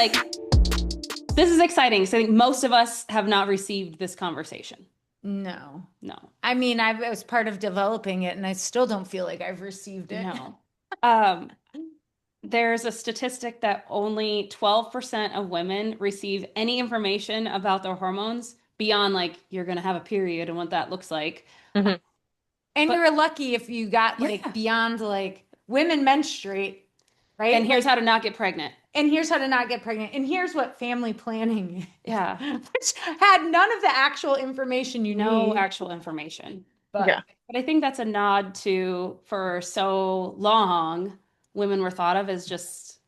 like this is exciting. So I think most of us have not received this conversation. No. No, I mean, I was part of developing it and I still don't feel like I've received it. no. Um, there's a statistic that only 12% of women receive any information about their hormones beyond like you're going to have a period and what that looks like. Mhm. And But you're lucky if you got like yeah. beyond like women menstruate, right? And here's Like, how to not get pregnant. and here's how to not get pregnant. And here's what family planning, Yeah. which had none of the actual information you No need. actual information. But Yeah. But I think that's a nod to for so long, women were thought of as just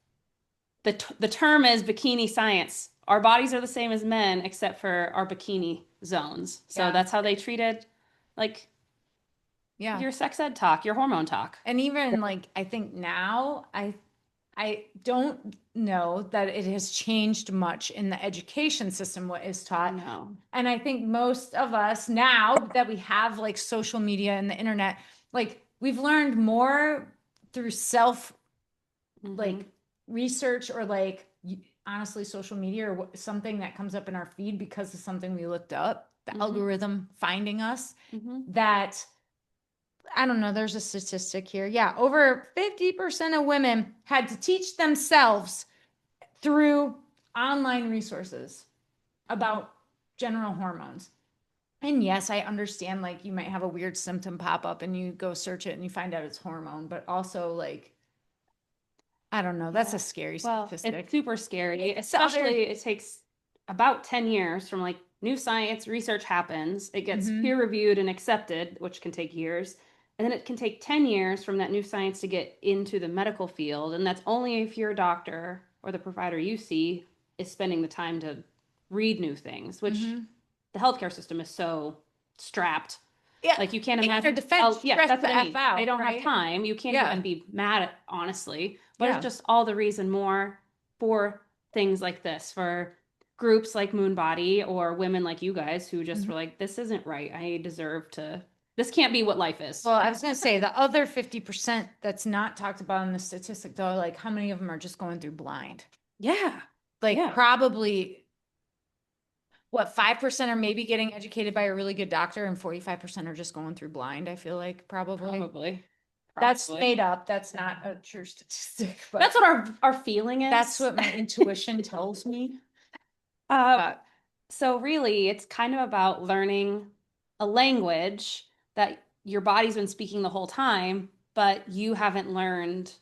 the term is bikini science. Our bodies are the same as men except for our bikini zones. So yeah, that's how they treated like yeah. your sex ed talk, your hormone talk. And even like I think now I don't know that it has changed much in the education system what is taught. No. And I think most of us now that we have like social media and the internet, like we've learned more through self like Mhm. research or like honestly social media or something that comes up in our feed because of something we looked up, the Mhm. algorithm finding us Mhm. that I don't know, there's a statistic here. Yeah, over 50% of women had to teach themselves through online resources about general hormones. And yes, I understand like you might have a weird symptom pop up and you go search it and you find out it's hormone, but also like, I don't know, that's Yeah. a scary Well, it's statistic. super scary, The other, especially it takes about 10 years from like new science research happens, it gets Mhm. peer reviewed and accepted, which can take years. And then it can take 10 years from that new science to get into the medical field. And that's only if your doctor or the provider you see is spending the time to read new things, which Mhm. the healthcare system is so strapped. Yeah, Like you can't in their imagine. defense, Oh, yeah, stress that's the what I F mean. They out, don't have right? time. You can't Yeah, even be mad at, honestly, but it's yeah. just all the reason more for things like this, for groups like Moonbody or women like you guys who just Mhm. were like, this isn't right. I deserve to, this can't be what life is. Well, I was going to say the other 50% that's not talked about in the statistic, though, like how many of them are just going through blind? Yeah. Like Yeah. probably what 5% are maybe getting educated by a really good doctor and 45% are just going through blind, I feel like probably. Probably. That's Probably. made up. That's not a true statistic, but That's what our feeling is. that's what my intuition tells me. Uh, But so really, it's kind of about learning a language that your body's been speaking the whole time, but you haven't learned,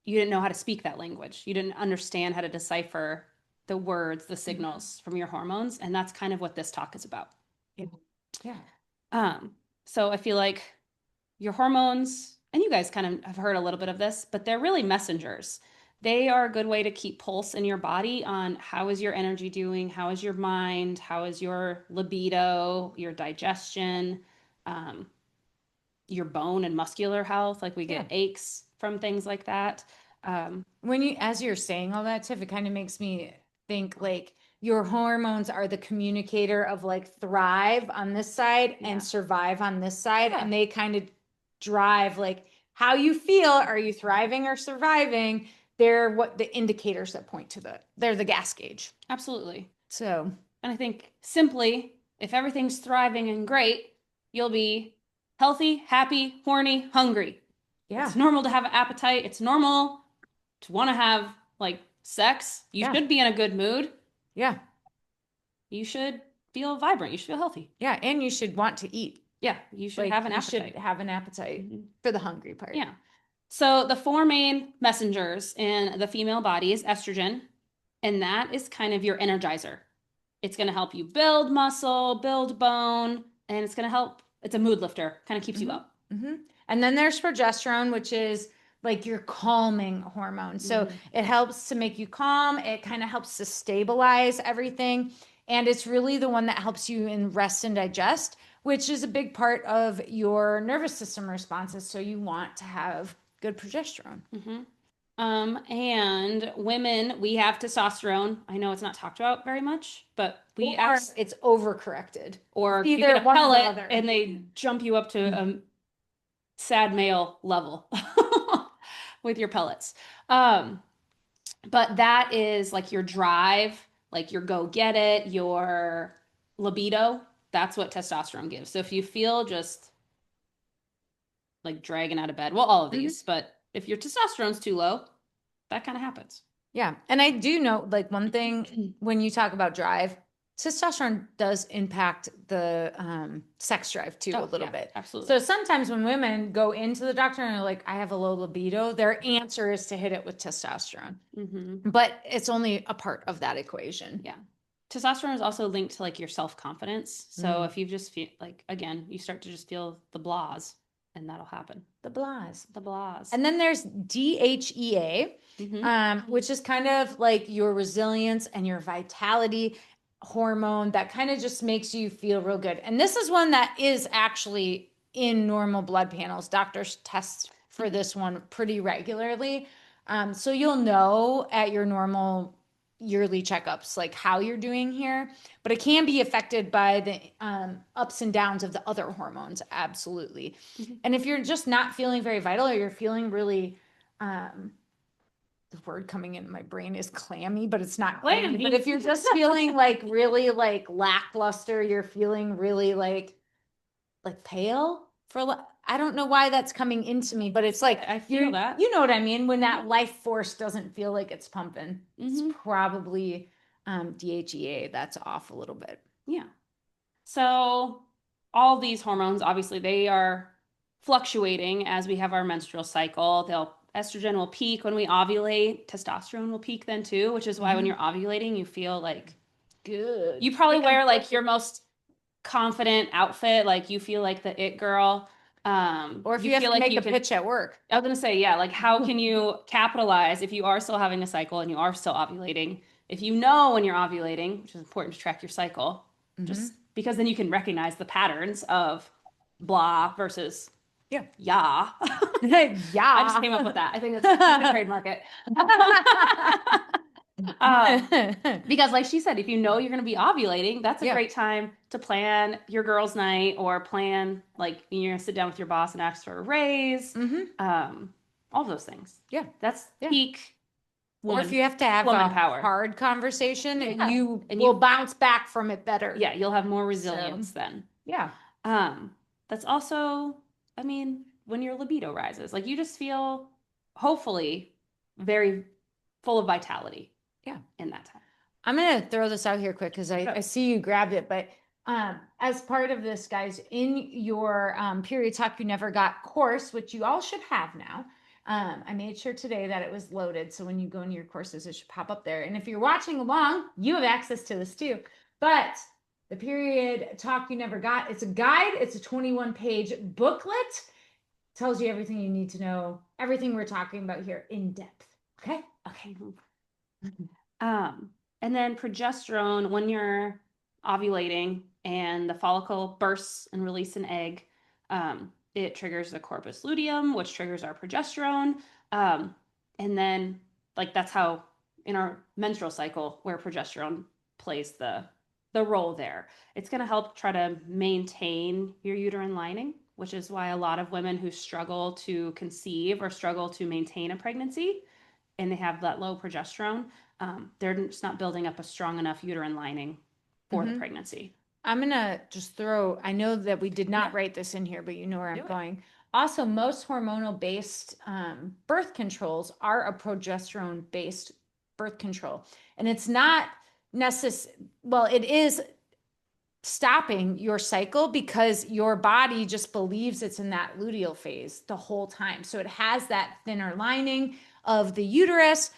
you didn't know how to speak that language. You didn't understand how to decipher the words, the Mhm. signals from your hormones, and that's kind of what this talk is about. Yeah. Yeah. Um, so I feel like your hormones, and you guys kind of have heard a little bit of this, but they're really messengers. They are a good way to keep pulse in your body on how is your energy doing, how is your mind, how is your libido, your digestion, um, your bone and muscular health. Like we Yeah. get aches from things like that. When you, as you're saying all that, Tiff, it kind of makes me think like your hormones are the communicator of like thrive on this side Yeah. and survive on this side. Yeah. And they kind of drive like how you feel. Are you thriving or surviving? They're what the indicators that point to they're the gas gauge. Absolutely. So, And I think simply, if everything's thriving and great, you'll be healthy, happy, horny, hungry. yeah, It's normal to have an appetite. It's normal to want to have like sex. You yeah, should be in a good mood. yeah, You should feel vibrant. You should feel healthy. yeah. And you should want to eat. Yeah, you should Like have an you should appetite. have an appetite Mhm. for the hungry part. Yeah. So the four main messengers in the female body is estrogen, and that is kind of your energizer. It's going to help you build muscle, build bone, and it's going to help. It's a mood lifter, kind of keeps you Mm-hmm. up. Mm-hmm. And then there's progesterone, which is like your calming hormone. So it helps to make you calm. It kind of helps to stabilize everything. And it's really the one that helps you in rest and digest, which is a big part of your nervous system responses. So you want to have good progesterone. Mm-hmm. And women, we have testosterone. I know it's not talked about very much, but we Or act, it's overcorrected. or you Either get a one or the pellet other. and they jump you up to a sad male level with your pellets. Um, But that is like your drive, like your go get it, your libido. That's what testosterone gives. So if you feel just like dragging out of bed, well, all of Mhm. these, but if your testosterone's too low, that kind of happens. Yeah. And I do know, like, one thing when you talk about drive, testosterone does impact the sex drive too, a Oh, little yeah, bit. absolutely. So sometimes when women go into the doctor and are like, I have a low libido, their answer is to hit it with testosterone. Hmm. But it's only a part of that equation. Yeah. Testosterone is also linked to like your self-confidence. So Mm. if you just feel like, again, you start to just feel the blahs, and that'll happen. The blahs. The blahs. And then there's DHEA, Hmm. which is kind of like your resilience and your vitality hormone that kind of just makes you feel real good. And this is one that is actually in normal blood panels. Doctors test for this one pretty regularly. So you'll know at your normal yearly checkups like how you're doing here, but it can be affected by the ups and downs of the other hormones. Absolutely. Hmm. And if you're just not feeling very vital or you're feeling really, um, the word coming into my brain is clammy, but it's not clammy. But Clammy. if you're just feeling like really like lackluster, you're feeling really like pale I don't know why that's coming into me, but it's like I feel that. you know what I mean? When Yeah. that life force doesn't feel like it's pumping, it's Hmm. probably DHEA that's off a little bit. Yeah. So all these hormones, obviously, they are fluctuating as we have our menstrual cycle. They'll estrogen will peak when we ovulate. Testosterone will peak then too, which is why when Mm-hmm. you're ovulating, you feel like Good. you probably Like I'm wear like your most confident outfit, like you feel like the it girl. or if You you have feel to like make you a can. pitch at work. I was gonna say, yeah, like how can you capitalize if you are still having a cycle and you are still ovulating? If you know when you're ovulating, which is important to track your cycle, Mm-hmm. just because then you can recognize the patterns of blah versus Yeah. yeah. I just Yeah. came up with that. I think that's I'm gonna trademark it. um, because like she said, if you know you're going to be ovulating, that's a Yeah. great time to plan your girls' night or plan like you're going to sit down with your boss and ask for a raise. Mm-hmm. Um, all those things. Yeah. That's Yeah. peak Or if woman you have to have woman a power. hard conversation, Yeah. you And will you bounce back from it better. yeah, you'll have more So, resilience then. yeah. Um, that's also, I mean, when your libido rises, like you just feel hopefully very full of vitality Yeah. in that time. I'm going to throw this out here quick because I Oh. see you grabbed it. But as part of this, guys, in your Period Talk You Never Got course, which you all should have now, I made sure today that it was loaded. So when you go into your courses, it should pop up there. And if you're watching along, you have access to this too. But the Period Talk You Never Got, it's a guide, it's a 21-page booklet, tells you everything you need to know, everything we're talking about here in depth. Okay? Okay. Um, and then progesterone, when you're ovulating and the follicle bursts and release an egg, it triggers the corpus luteum, which triggers our progesterone. Um, and then, like that's how in our menstrual cycle, where progesterone plays the role there. It's going to help try to maintain your uterine lining, which is why a lot of women who struggle to conceive or struggle to maintain a pregnancy and they have that low progesterone, they're just not building up a strong enough uterine lining for the Mm-hmm. pregnancy. I'm gonna just throw, I know that we did not Yeah, write this in here, but you know where I'm do it. going. Also, most hormonal based birth controls are a progesterone based birth control. And it's not necessary, well, it is stopping your cycle because your body just believes it's in that luteal phase the whole time. So it has that thinner lining of the uterus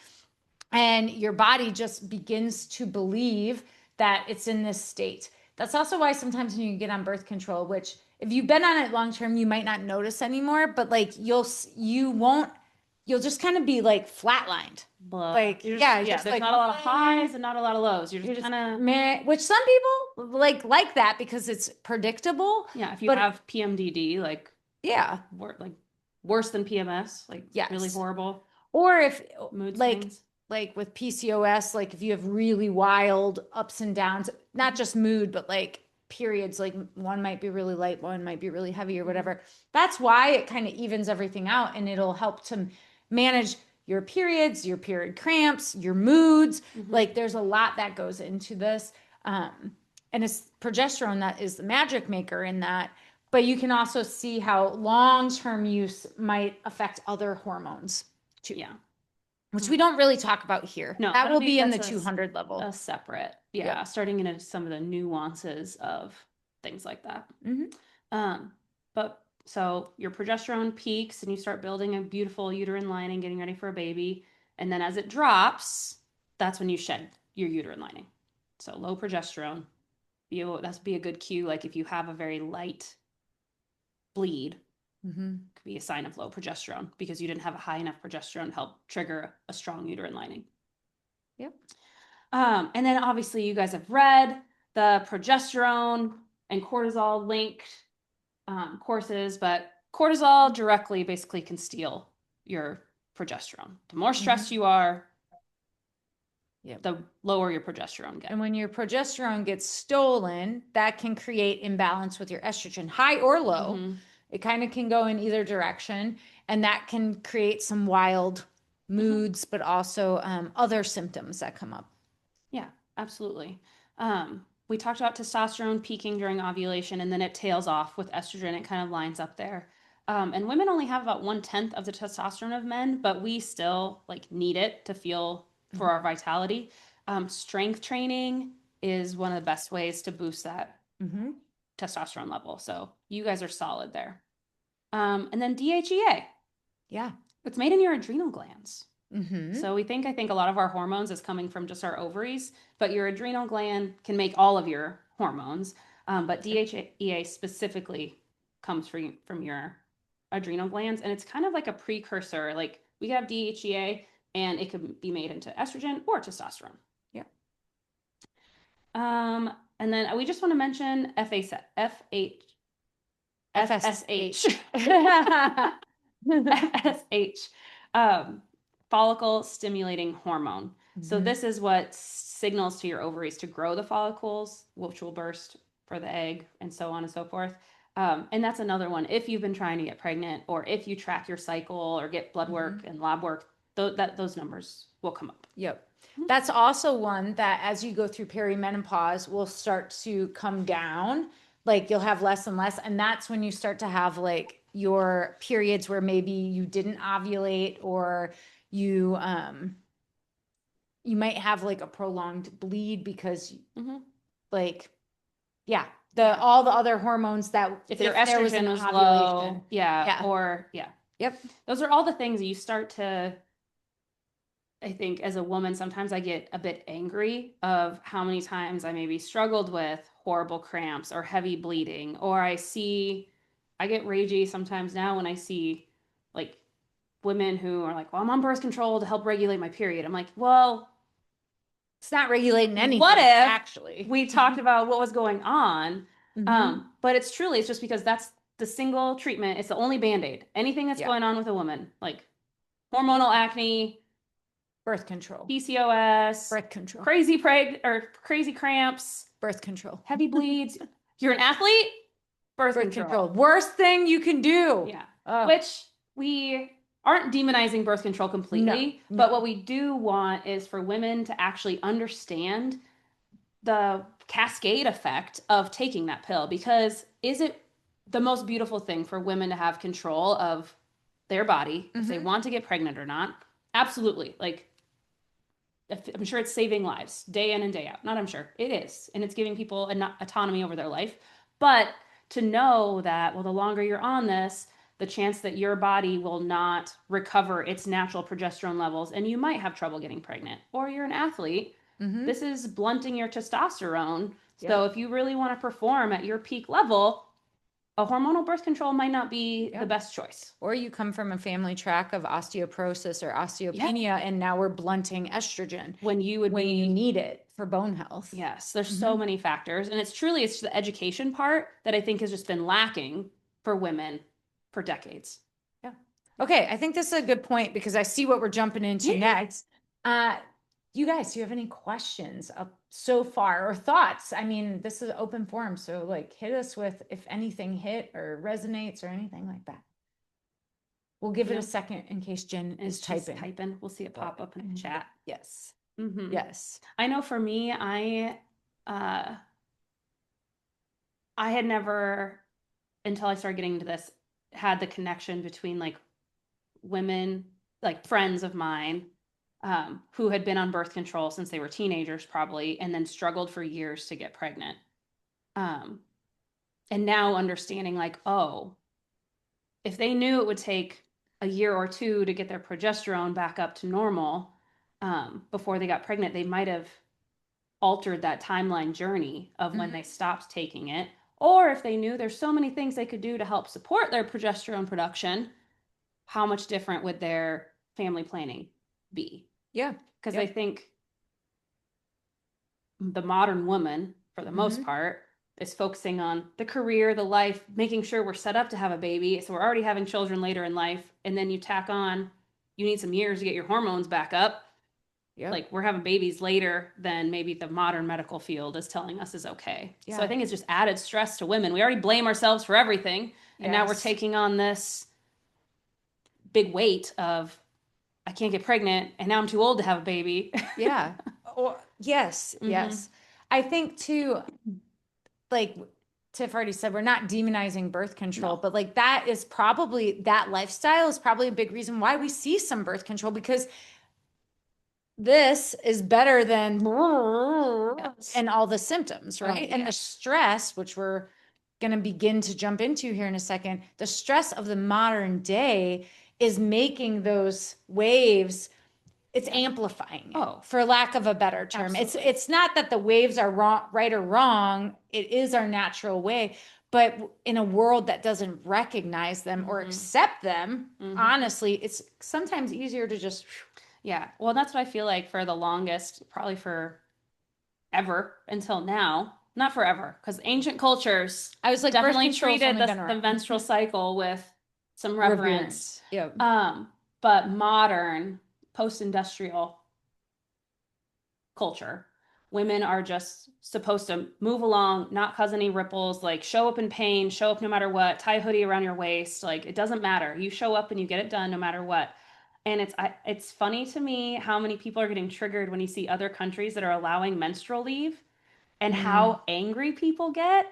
and your body just begins to believe that it's in this state. That's also why sometimes when you get on birth control, which if you've been on it long term, you might not notice anymore, but like you won't you'll just kind of be like flatlined. Blah. Like You're just yeah, yeah. just There's like not a lot of highs and not a lot of lows. You're you're just just kind of meh, which some people like that because it's predictable, yeah. If you but have PMDD, yeah, like worse than PMS, like really yes. horrible Or if mood like swings. like with PCOS, like if you have really wild ups and downs, not Mhm. just mood, but like periods, like one might be really light, one might be really heavy or Mhm. whatever. That's why it kind of evens everything out and it'll help to manage your periods, your period cramps, your moods. Mm-hmm. Like there's a lot that goes into this. And it's progesterone that is the magic maker in that. But you can also see how long-term use might affect other hormones too, Yeah. which we don't really talk about here. No, That that'll will be be in that's the 200 a level. separate, yeah, Yep. starting into some of the nuances of things like that. Mm-hmm. But so your progesterone peaks and you start building a beautiful uterine lining, getting ready for a baby. And then as it drops, that's when you shed your uterine lining. So low progesterone, that's be a good cue. Like if you have a very light bleed, Mm-hmm. could be a sign of low progesterone because you didn't have a high enough progesterone to help trigger a strong uterine lining. Yep. And then obviously you guys have read the progesterone and cortisol linked courses, but cortisol directly basically can steal your progesterone. The more Mm-hmm. stressed you are, Yep. the lower your progesterone gets. And when your progesterone gets stolen, that can create imbalance with your estrogen, high or low. Mm-hmm. It kind of can go in either direction, and that can create some wild Mm-hmm. moods, but also other symptoms that come up. Yeah, absolutely. We talked about testosterone peaking during ovulation and then it tails off with estrogen. It kind of lines up there. And women only have about 1/10 of the testosterone of men, but we still like need it to feel Mm-hmm. for our vitality. Strength training is one of the best ways to boost that Mm-hmm. testosterone level. So you guys are solid there. And then DHEA, Yeah. it's made in your adrenal glands. Mm-hmm. So I think a lot of our hormones is coming from just our ovaries, but your adrenal gland can make all of your hormones. But DHEA specifically comes from your adrenal glands, and it's kind of like a precursor. Like we have DHEA, and it could be made into estrogen or testosterone. Yeah. And then we just want to mention FH, FSH. FSH. FSH, um, follicle stimulating hormone. So Mm-hmm. this is what signals to your ovaries to grow the follicles, which will burst for the egg, and so on and so forth. And that's another one. If you've been trying to get pregnant, or if you track your cycle, or get blood work Mm-hmm. and lab work, those numbers will come up. Yep. That's also one that as you go through perimenopause will start to come down. Like you'll have less and less. And that's when you start to have like your periods where maybe you didn't ovulate or you you might have like a prolonged bleed because Mm-hmm. like yeah, the all the other hormones that If your there was an estrogen was ovulation. low, yeah, Yeah. or yeah, Yep. those are all the things you start to. I think as a woman, sometimes I get a bit angry of how many times I maybe struggled with horrible cramps or heavy bleeding, or I get ragey sometimes now when I see like women who are like, well, I'm on birth control to help regulate my period. I'm like, well, It's not regulating what anything, if actually. we talked about what was going on? Mm-hmm. But it's just because that's the single treatment. It's the only band-aid. Anything that's Yeah. going on with a woman, like hormonal acne, Birth control. PCOS, Birth control. crazy cramps, Birth control. heavy bleeds. You're an athlete, birth Birth control. control. Worst thing you can do. Yeah. Oh, Which we aren't demonizing birth control no, completely, but what no. we do want is for women to actually understand the cascade effect of taking that pill because is it the most beautiful thing for women to have control of their body if they Mm-hmm. want to get pregnant or not? Absolutely. Like I'm sure it's saving lives day in and day out. Not I'm sure. It is. And it's giving people an autonomy over their life. But to know that, well, the longer you're on this, the chance that your body will not recover its natural progesterone levels and you might have trouble getting pregnant. Or you're an athlete, Mm-hmm. this is blunting your testosterone. So Yep. if you really want to perform at your peak level, a hormonal birth control might not be the Yep. best choice. Or you come from a family track of osteoporosis or Yeah. osteopenia, and now we're blunting estrogen When you would when you be need it for bone health. Yes, there's Mm-hmm. so many factors. And it's the education part that I think has just been lacking for women for decades. Yeah. Okay, I think this is a good point because I see what we're jumping into Yeah. next. You guys, do you have any questions so far or thoughts? I mean, this is open forum, so like hit us with if anything hit or resonates or anything like that. We'll give you it a know, second in case Jen and is she's typing. typing. We'll see it pop up in the chat. Yes. Mm-hmm. Yes. I know for me, uh, I had never, until I started getting into this, had the connection between like women, like friends of mine, who had been on birth control since they were teenagers, probably, and then struggled for years to get pregnant. Um, and now understanding, like, oh, if they knew it would take a year or two to get their progesterone back up to normal, before they got pregnant, they might have altered that timeline journey of when they stopped taking it. Or if they knew there's so many things they could do to help support their progesterone production, how much different would their family planning be? Yeah. Because I Yep. think the modern woman, for the most part, is focusing on the career, the life, making sure we're set up to have a baby. So we're already having children later in life. And then you tack on, you need some years to get your hormones back up. Yep. Like we're having babies later than maybe the modern medical field is telling us is okay. Yeah. So I think it's just added stress to women. We already blame ourselves for everything. And now we're Yes. taking on this big weight of, I can't get pregnant and now I'm too old to have a baby. Yeah. Or yes, yes. I think too, like Tiff already said, we're not demonizing birth control, No. but like that is probably that lifestyle is probably a big reason why we see some birth control because this is better than Yes. and all the symptoms, right? Oh, And the yes. stress, which we're going to begin to jump into here in a second, the stress of the modern day is making those waves, it's amplifying it, Oh, for lack of a better term. absolutely. It's not that the waves are wrong, right or wrong. It is our natural way, but in a world that doesn't recognize them or accept them, honestly, it's sometimes easier to just Yeah. Well, that's what I feel like for the longest, probably for ever until now. Not forever, because ancient cultures I was like, birth definitely control's treated only been the around. menstrual cycle with some reverence. Reverence. Yep. But modern, post-industrial culture, women are just supposed to move along, not cause any ripples, like show up in pain, show up no matter what, tie a hoodie around your waist. Like it doesn't matter. You show up and you get it done no matter what. And it's funny to me how many people are getting triggered when you see other countries that are allowing menstrual leave and how angry people get.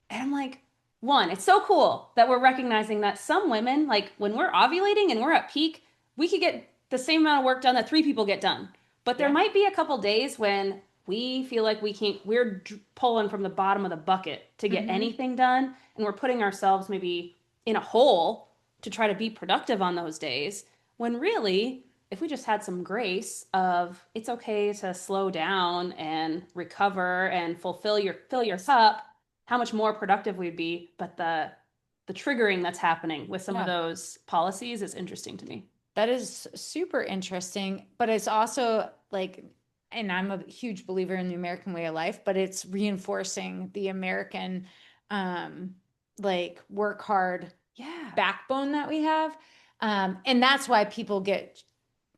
And I'm like, one, it's so cool that we're recognizing that some women, like when we're ovulating and we're at peak, we could get the same amount of work done that three people get done. But there might be a couple days when we feel like we can't, we're pulling from the bottom of the bucket to get anything done. And we're putting ourselves maybe in a hole to try to be productive on those days. When really, if we just had some grace of it's okay to slow down and recover and fill your cup, how much more productive we'd be. But the triggering that's happening with some of Yeah. those policies is interesting to me. That is super interesting, but it's also like, and I'm a huge believer in the American way of life, but it's reinforcing the American, like work hard Yeah. backbone that we have. And that's why people get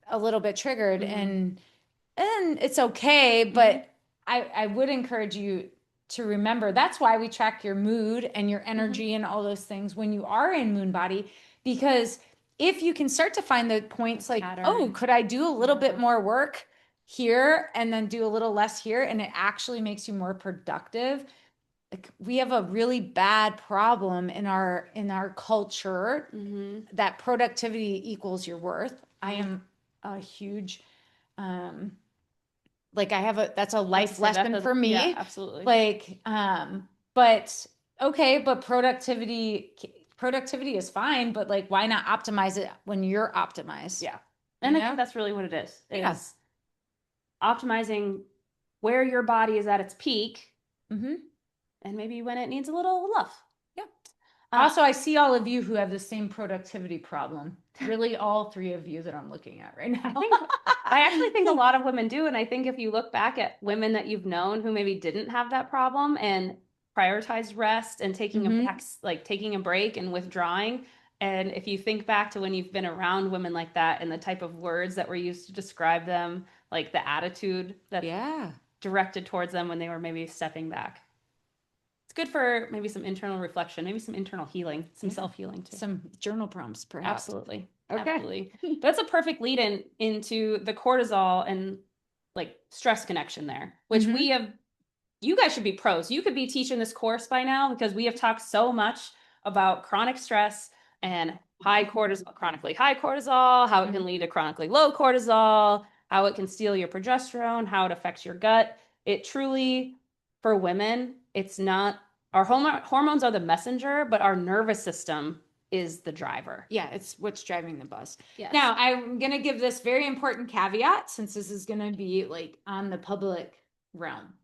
a little bit triggered and it's okay, but I would encourage you to remember that's why we track your mood and your energy and all those things when you are in moon body, because if you can start to find the points like, oh, could I do a little bit more work here and then do a little less here, and it actually makes you more productive. Like we have a really bad problem in our culture that productivity equals your worth. I am a huge like I have a that's a life lesson for Yeah, me. absolutely. Like but okay, but productivity is fine, but like why not optimize it when you're optimized? Yeah. You And I think know? that's really what it Yeah. is optimizing where your body is at its peak and maybe when it needs a little love. Yeah. Uh, Also, I see all of you who have the same productivity problem. Really, all three of you that I'm looking at right now. I actually think a lot of women do. And I think if you look back at women that you've known who maybe didn't have that problem and prioritized rest and taking like taking a break and withdrawing. And if you think back to when you've been around women like that and the type of words that were used to describe them, like the attitude that Yeah. directed towards them when they were maybe stepping back. It's good for maybe some internal reflection, maybe some internal healing, some self healing too. Some journal prompts, perhaps. Absolutely. Okay. Absolutely. But that's a perfect lead in into the cortisol and like stress connection there, which we Mm-hmm. have. You guys should be pros. You could be teaching this course by now because we have talked so much about chronic stress and high cortisol, chronically high cortisol, how it can lead to chronically low cortisol, how it can steal your progesterone, how it affects your gut. It truly, for women, it's not our hormones are the messenger, but our nervous system is the driver. Yeah, it's what's driving the bus. Yes. Now, I'm going to give this very important caveat since this is going to be like on the public realm.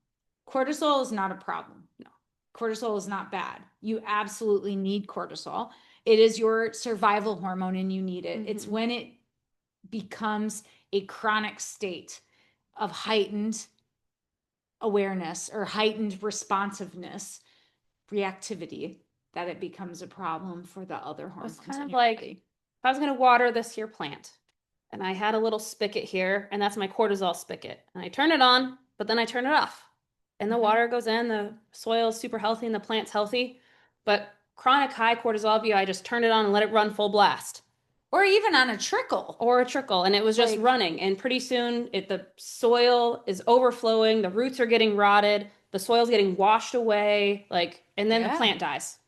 Cortisol is not a problem. No, cortisol is not bad. You absolutely need cortisol. It is your survival hormone and you need it. It's when it becomes a chronic state of heightened awareness or heightened responsiveness, reactivity, that it becomes a problem for the other hormones. It's kind in of your like body. if I was going to water this here plant and I had a little spigot here, and that's my cortisol spigot, and I turn it on, but then I turn it off. And the water goes in, the soil is super healthy, and the plant's healthy. But chronic high cortisol, I just turn it on and let it run full blast. Or even on a trickle. Or a trickle, and it was just Like- running. And pretty soon, the soil is overflowing, the roots are getting rotted, the soil's getting washed away, like, and then the Yeah. plant dies.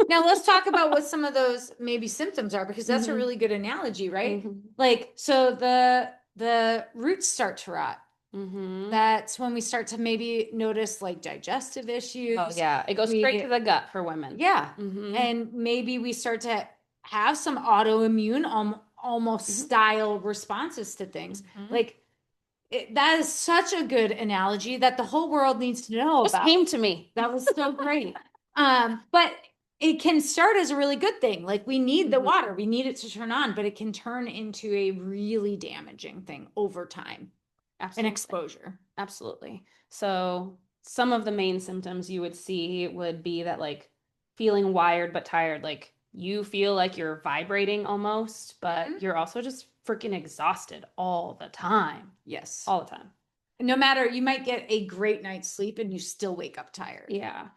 Now let's talk about what some of those maybe symptoms are because that's a Mhm. really good analogy, right? Mhm. Like so the roots start to rot. Mhm. That's when we start to maybe notice like digestive issues. Oh yeah, it goes straight to the gut for women. Yeah. Mhm. And maybe we start to have some autoimmune almost style responses to things. Like that is such a good analogy that the whole world needs to know Just about. came to me. That was so great. But it can start as a really good thing. Like we need the water, we need it to turn on, but it can turn into a really damaging thing over time. Absolutely. An exposure. Absolutely. So some of the main symptoms you would see would be that like feeling wired but tired, like you feel like you're vibrating almost, but you're also just freaking exhausted all the time. Yes. All the time. No matter, you might get a great night's sleep and you still wake up tired. Yeah.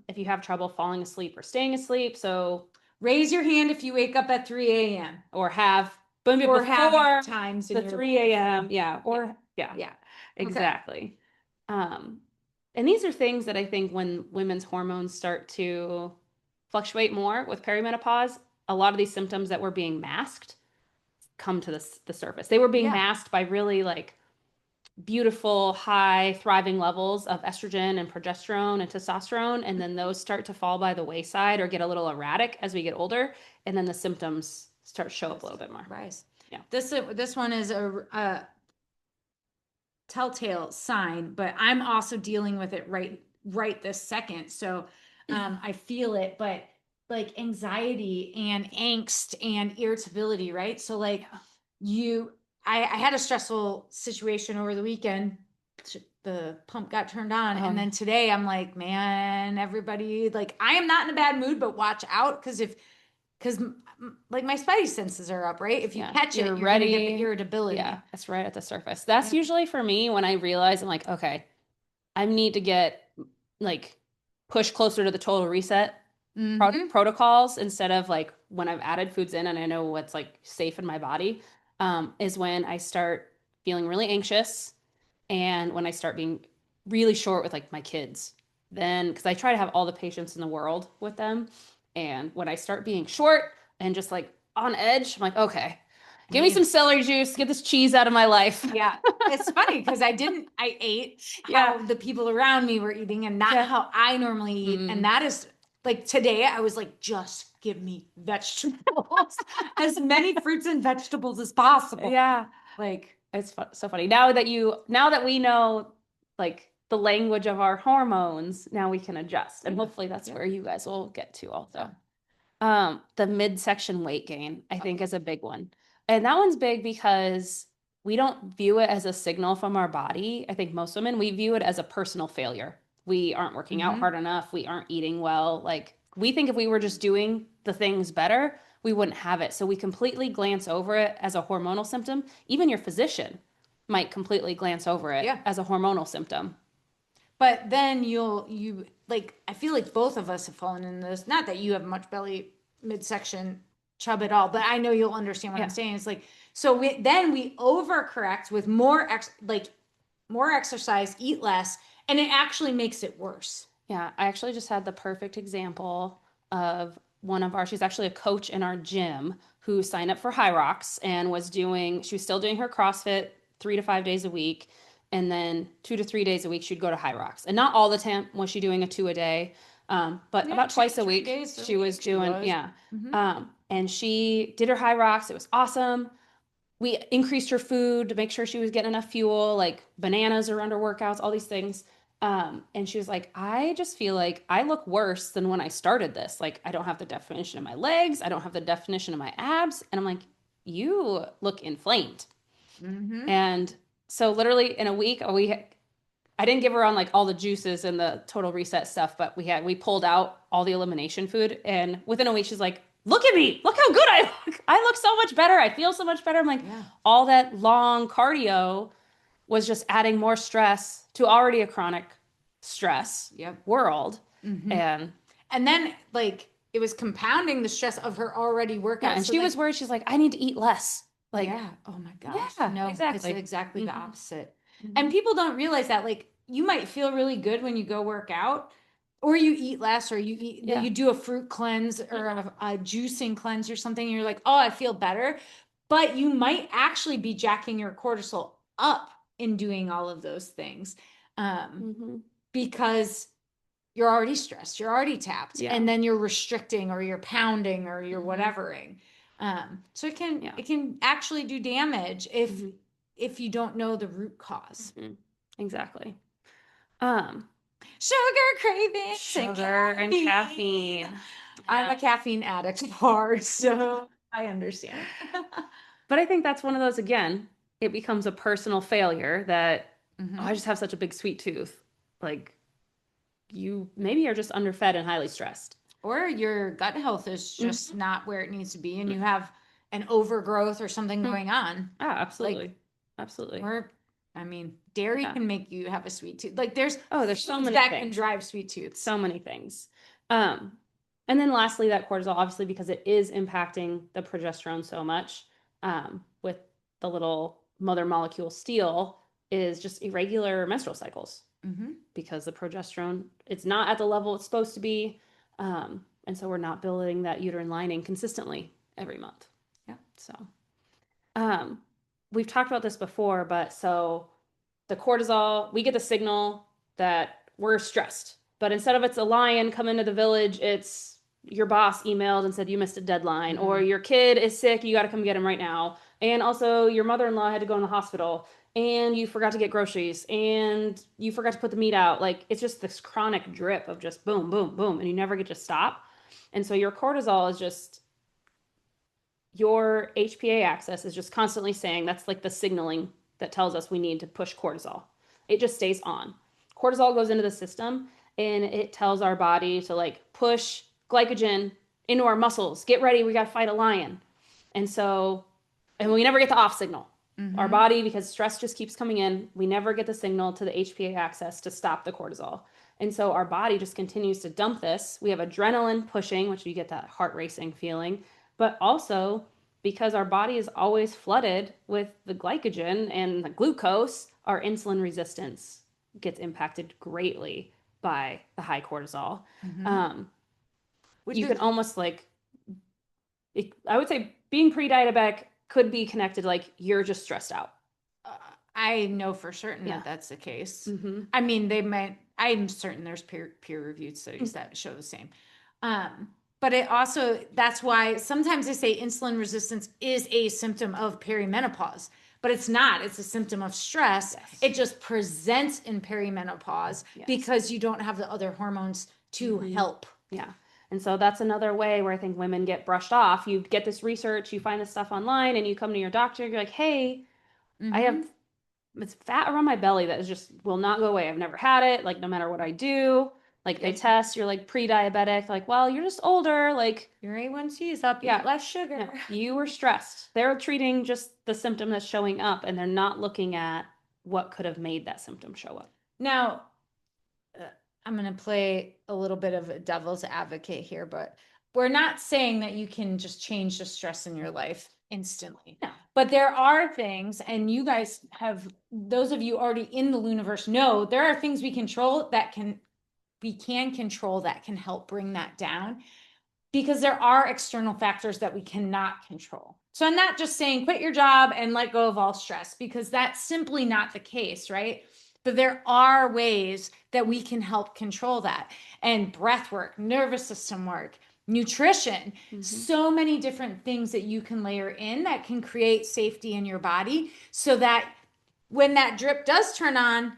If you have trouble falling asleep or staying asleep, so raise your hand if you wake up at 3 a.m. or have before have times the 3 a.m. Yeah. Or yeah. Exactly. And these are things that I think when women's hormones start to fluctuate more with perimenopause, a lot of these symptoms that were being masked come to the surface. They were being masked by really like beautiful, high, thriving levels of estrogen and progesterone and testosterone. And then those start to fall by the wayside or get a little erratic as we get older. And then the symptoms start to show up a little bit more. Rise. Yeah. This one is a telltale sign, but I'm also dealing with it right this second. So I feel it, but like anxiety and angst and irritability, right? So like I had a stressful situation over the weekend. The pump got turned on, and then today I'm like, man, everybody, like I am not in a bad mood, but watch out because like my spidey senses are up, right? If you catch it, you're ready. gonna get the irritability. Yeah, that's right at the surface. That's usually for me when I realize I'm like, okay, I need to get like push closer to the total reset protocols instead of like when I've added foods in and I know what's like safe in my body, is when I start feeling really anxious and when I start being really short with like my kids. Then, because I try to have all the patience in the world with them. And when I start being short and just like on edge, I'm like, okay, give me some celery juice, get this cheese out of my life. Yeah. It's funny because I ate how the people around me were eating and not how I normally eat. And that is like today I was like, just give me vegetables, as many fruits and vegetables as possible. Yeah. Like it's so funny. Now that we know like the language of our hormones, now we can adjust. And hopefully that's where you guys will get to also. The midsection weight gain, I think, is a big one. And that one's big because we don't view it as a signal from our body. I think most women, we view it as a personal failure. We aren't working out hard enough. We aren't eating well. Like, we think if we were just doing the things better, we wouldn't have it. So we completely glance over it as a hormonal symptom. Even your physician might completely glance over it as a hormonal symptom. But then I feel like both of us have fallen into this. Not that you have much belly midsection chub at all. But I know you'll understand what I'm Yeah. saying. It's like, so we overcorrect with more exercise, eat less, and it actually makes it worse. Yeah, I actually just had the perfect example of one of our, she's actually a coach in our gym who signed up for High Rocks and she was still doing her CrossFit 3 to 5 days a week. And then 2 to 3 days a week, she'd go to High Rocks. And not all the time was she doing a two a day, but Yeah, about two, twice a three week, days a she was week she doing, was. yeah. Hmm. And she did her High Rocks. It was awesome. We increased her food to make sure she was getting enough fuel, like bananas are under workouts, all these things. And she was like, I just feel like I look worse than when I started this. Like, I don't have the definition of my legs, I don't have the definition of my abs. And I'm like, you look inflamed. Hmm. And so, literally, in a week, I didn't give her on like all the juices and the total reset stuff, but we pulled out all the elimination food, and within a week she's like, "Look at me! Look how good I look! I look so much better. I feel so much better." I'm like, Yeah. all that long cardio was just adding more stress to already a chronic stress Yep. world, Hmm. and And then like it was compounding the stress of her already yeah, workout. and So she then, was worried. She's like, "I need to eat less." Like, yeah. Oh my gosh. yeah, No, it's exactly. exactly the Hmm. opposite. And Hmm. people don't realize that. Like you might feel really good when you go work out, or you eat less, or Yeah. you do a fruit cleanse or a juicing cleanse or something. And you're like, oh, I feel better. But you might actually be jacking your cortisol up in doing all of those things. Hmm. Because you're already stressed, you're already tapped, Yeah. and then you're restricting or you're pounding or you're Hmm. whatevering. So Yeah. it can actually do damage if Hmm. you don't know the root cause. Hmm. Exactly. Um, Sugar cravings and Sugar and caffeine. caffeine. I'm Yeah. a caffeine addict hard, so I understand. But I think that's one of those, again, it becomes a personal failure that, oh, I Hmm. just have such a big sweet tooth. Like, you maybe are just underfed and highly stressed. Or your gut health is just Hmm. not where it needs to be, and you have an overgrowth or something Hmm. going on. Ah, Like absolutely. Absolutely. Or, I mean, dairy Yeah. can make you have a sweet tooth. Like there's Oh, there's so foods many that can things. drive sweet tooths. So many things. Um, and then lastly, that cortisol, obviously, because it is impacting the progesterone so much, with the little mother molecule steal, is just irregular menstrual cycles Hmm. because the progesterone, it's not at the level it's supposed to be. And so we're not building that uterine lining consistently every month. Yeah. So, um, we've talked about this before, but so the cortisol, we get the signal that we're stressed. But instead of it's a lion come into the village, it's your boss emailed and said you missed a deadline, or Mm. your kid is sick, you got to come get him right now. And also, your mother in law had to go in the hospital, and you forgot to get groceries, and you forgot to put the meat out. Like, it's just this chronic drip of just boom, boom, boom, and you never get to stop. And so, your cortisol is just your HPA axis is just constantly saying that's like the signaling that tells us we need to push cortisol. It just stays on. Cortisol goes into the system and it tells our body to like push glycogen into our muscles. Get ready, we got to fight a lion. And so, and we never get the off signal. Our Hmm. body, because stress just keeps coming in, we never get the signal to the HPA axis to stop the cortisol. And so our body just continues to dump this. We have adrenaline pushing, which you get that heart racing feeling, but also because our body is always flooded with the glycogen and the glucose, our insulin resistance gets impacted greatly by the high cortisol. Hmm. Um, Which you can is, almost like, I would say being pre-diabetic could be connected, like you're just stressed out. uh, I know for certain Yeah. that that's the case. Mm-hmm. I mean, they might, I'm certain there's peer reviewed studies that show the same. Um, but it also, that's why sometimes they say insulin resistance is a symptom of perimenopause, but it's not. It's a symptom of stress. Yes. It just presents in perimenopause Yes. because you don't have the other hormones to Mm-hmm. help. Yeah. And so that's another way where I think women get brushed off. You get this research, you find this stuff online, and you come to your doctor, you're like, hey, I have Mm-hmm. it's fat around my belly that is just will not go away. I've never had it. Like, no matter what I do, like they Yep. test, you're like pre-diabetic. Like, well, you're just older. Like, Your A1C is up, eat yeah, less sugar. no, you were stressed. They're treating just the symptom that's showing up, and they're not looking at what could have made that symptom show up. Now, uh, I'm going to play a little bit of a devil's advocate here, but we're not saying that you can just change the stress in your life instantly. No. But there are things, and you guys have, those of you already in the universe know there are things we can control that can help bring that down, because there are external factors that we cannot control. So I'm not just saying quit your job and let go of all stress, because that's simply not the case, right? But there are ways that we can help control that. And breath work, nervous system work, nutrition, so many different things that you can layer in that can create safety in your body, so that when that drip does turn on,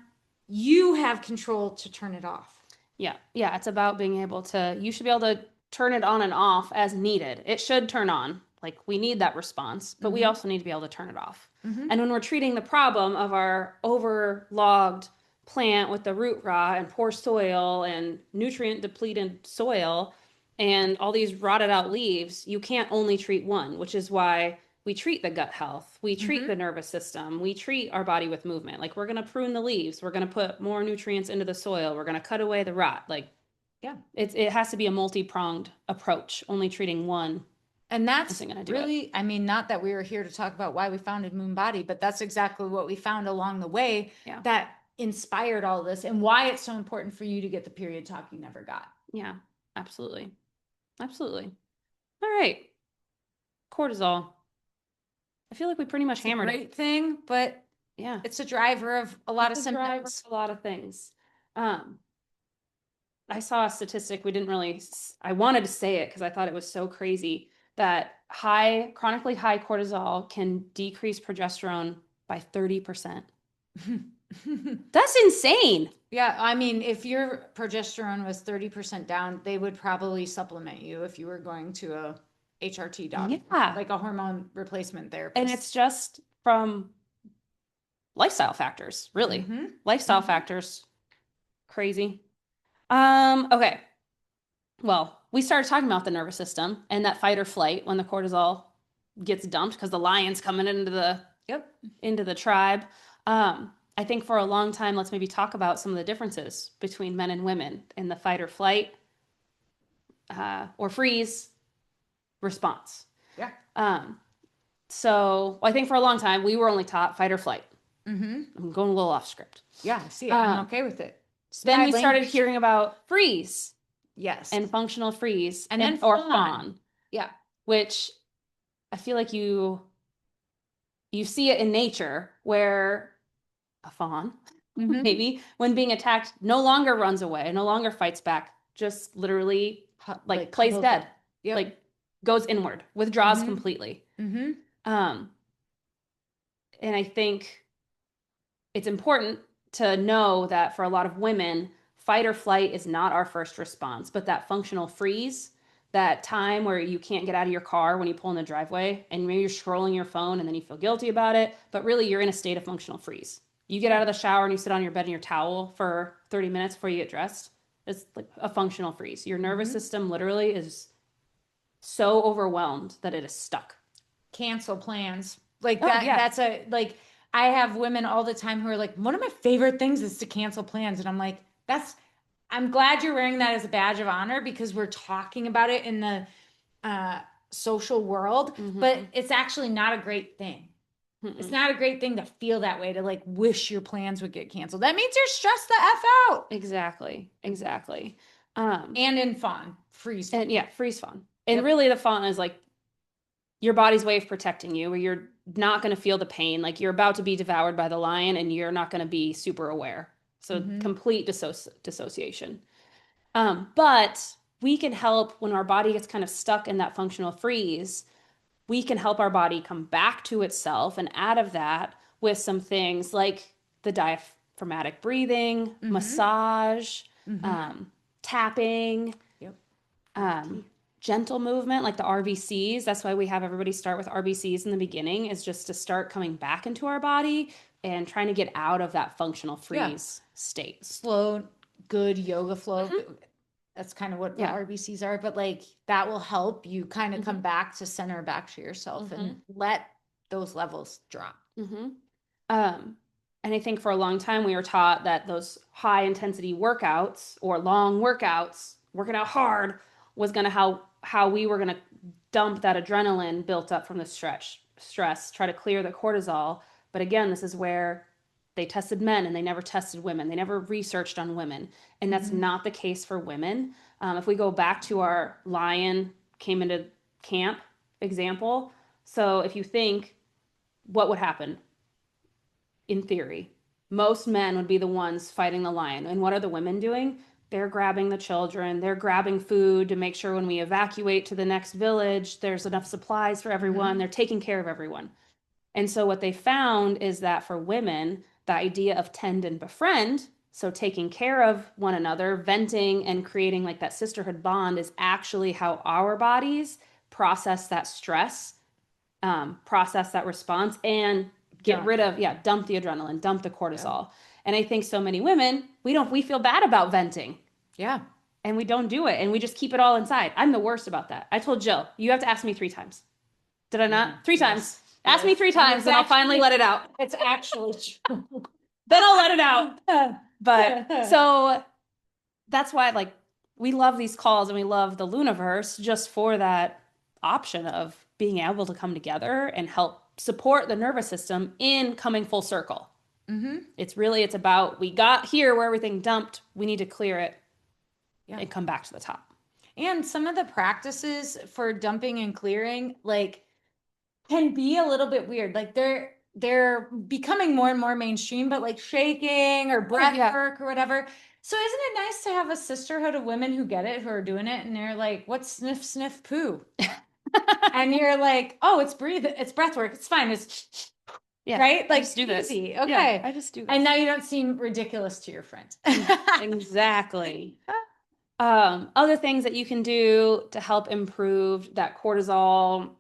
you have control to turn it off. Yeah. Yeah. It's about being able to, you should be able to turn it on and off as needed. It should turn on. Like we need that response, but we also need to be able to turn it off. And when we're treating the problem of our overlogged plant with the root rot and poor soil and nutrient depleted soil and all these rotted out leaves, you can't only treat one, which is why we treat the gut health, we treat the nervous system, we treat our body with movement. Like we're going to prune the leaves, we're going to put more nutrients into the soil, we're going to cut away the rot. Like Yeah. it has to be a multi-pronged approach. Only treating one And that's isn't going to do it. really, I mean, not that we were here to talk about why we founded Moon Body, but that's exactly what we found along the way Yeah. that inspired all this, and why it's so important for you to get the period talk you never got. Yeah, absolutely. Absolutely. All right. Cortisol. I feel like we pretty much It's a hammered great it. thing, but Yeah. it's a driver of a lot of It's a driver symptoms. of a lot of things. Um, I saw a statistic. We didn't really, I wanted to say it because I thought it was so crazy that chronically high cortisol can decrease progesterone by 30%. That's insane. Yeah, I mean, if your progesterone was 30% down, they would probably supplement you if you were going to a HRT doc, Yeah. like a hormone replacement therapist. And it's just from lifestyle factors, really. Lifestyle factors. Crazy. Okay. Well, we started talking about the nervous system and that fight or flight when the cortisol gets dumped because the lion's coming Yep. into the tribe. I think for a long time, let's maybe talk about some of the differences between men and women in the fight or flight or freeze response. Yeah. So I think for a long time we were only taught fight or flight. I'm going a little off script. Yeah, see, I'm okay with it. Then we Smiling. started hearing about freeze Yes. and functional freeze And then or fawn. fawn, Yeah. which I feel like you see it in nature where a fawn maybe when being attacked no longer runs away, no longer fights back, just literally like plays dead. Yep. Like goes inward, withdraws completely. And I think it's important to know that for a lot of women, fight or flight is not our first response, but that functional freeze, that time where you can't get out of your car when you pull in the driveway and maybe you're scrolling your phone and then you feel guilty about it, but really you're in a state of functional freeze. You get out of the shower and you sit on your bed in your towel for 30 minutes before you get dressed. It's like a functional freeze. Your nervous system literally is so overwhelmed that it is stuck. Cancel plans. Like Oh, that, yeah. that's I have women all the time who are like, one of my favorite things is to cancel plans. And I'm like, I'm glad you're wearing that as a badge of honor, because we're talking about it in the social world, but it's actually not a great thing. It's not a great thing to feel that way, to like wish your plans would get canceled. That means you're stressed the F out. Exactly. And in fawn, freeze. And yeah, freeze fawn. And really the fawn is like your body's way of protecting you, where you're not going to feel the pain. Like you're about to be devoured by the lion and you're not going to be super aware. So complete dissociation. But we can help when our body gets kind of stuck in that functional freeze. We can help our body come back to itself and out of that with some things like the diaphragmatic breathing, massage, tapping, gentle movement like the RBCs. That's why we have everybody start with RBCs in the beginning, is just to start coming back into our body and trying to get out of that functional freeze state. Slow, good yoga flow. That's kind of what the RBCs are, but like that will help you kind of come back to center, back to yourself, and let those levels drop. And I think for a long time we were taught that those high intensity workouts or long workouts, working out hard, was going to help how we were going to dump that adrenaline built up from the stress, try to clear the cortisol. But again, this is where they tested men and they never tested women. They never researched on women. And that's Mm-hmm. not the case for women. If we go back to our lion came into camp example, so if you think, what would happen in theory? Most men would be the ones fighting the lion. And what are the women doing? They're grabbing the children, they're grabbing food to make sure when we evacuate to the next village, there's enough supplies for everyone, Mm-hmm. they're taking care of everyone. And so what they found is that for women, the idea of tend and befriend, so taking care of one another, venting and creating like that sisterhood bond is actually how our bodies process that stress, process that response, and get Dump. rid of, yeah, dump the adrenaline, dump the Yeah. cortisol. And I think so many women, we feel bad about venting Yeah. and we don't do it and we just keep it all inside. I'm the worst about that. I told Jill, you have to ask me 3 times. Did I Mm-hmm. not? 3 times. Yes. Ask me Yes. three And times and I'll finally let it out. it's actually true. Then I'll let it out. But so that's why like we love these calls and we love the Luniverse just for that option of being able to come together and help support the nervous system in coming full circle. Mm-hmm. It's about we got here where everything dumped, we need to clear it Yeah. and come back to the top. And some of the practices for dumping and clearing, like, can be a little bit weird. Like they're becoming more and more mainstream, but like shaking or Oh breath yeah. work or whatever. So isn't it nice to have a sisterhood of women who get it, who are doing it, and they're like, "What's sniff sniff poo?" And you're like, "Oh, it's breathe, it's breath work. It's fine. It's Yeah. right, I like just do this. easy, Yeah, okay." I just do And this. now you don't seem ridiculous to your friends. Exactly. Other things that you can do to help improve that cortisol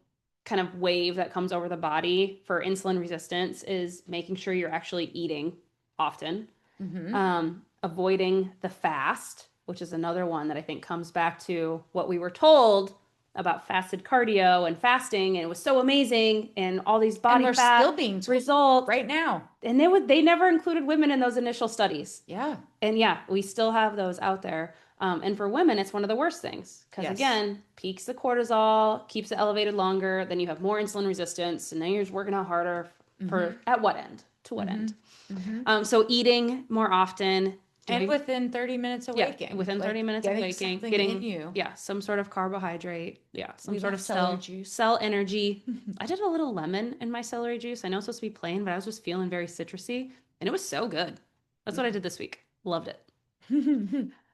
kind of wave that comes over the body for insulin resistance is making sure you're actually eating often. Mm-hmm. Avoiding the fast, which is another one that I think comes back to what we were told about fasted cardio and fasting, and it was so amazing, and all these And body we're fat still being told results. right now. And they never included women in those initial studies. Yeah. And yeah, we still have those out there. And for women, it's one of the worst things because Yes. again, peaks the cortisol, keeps it elevated longer. Then you have more insulin resistance, and then you're just working out harder Mm-hmm. for at what end? To what Mm-hmm. end? Mm-hmm. So eating more often, And doing within 30 minutes of yeah, waking, within like 30 minutes of getting waking, something in getting you. yeah, some sort of carbohydrate, yeah, some We sort love of celery cell juice. cell energy. I did a little lemon in my celery juice. I know it's supposed to be plain, but I was just feeling very citrusy, and it was so good. That's what I did this week. Loved it.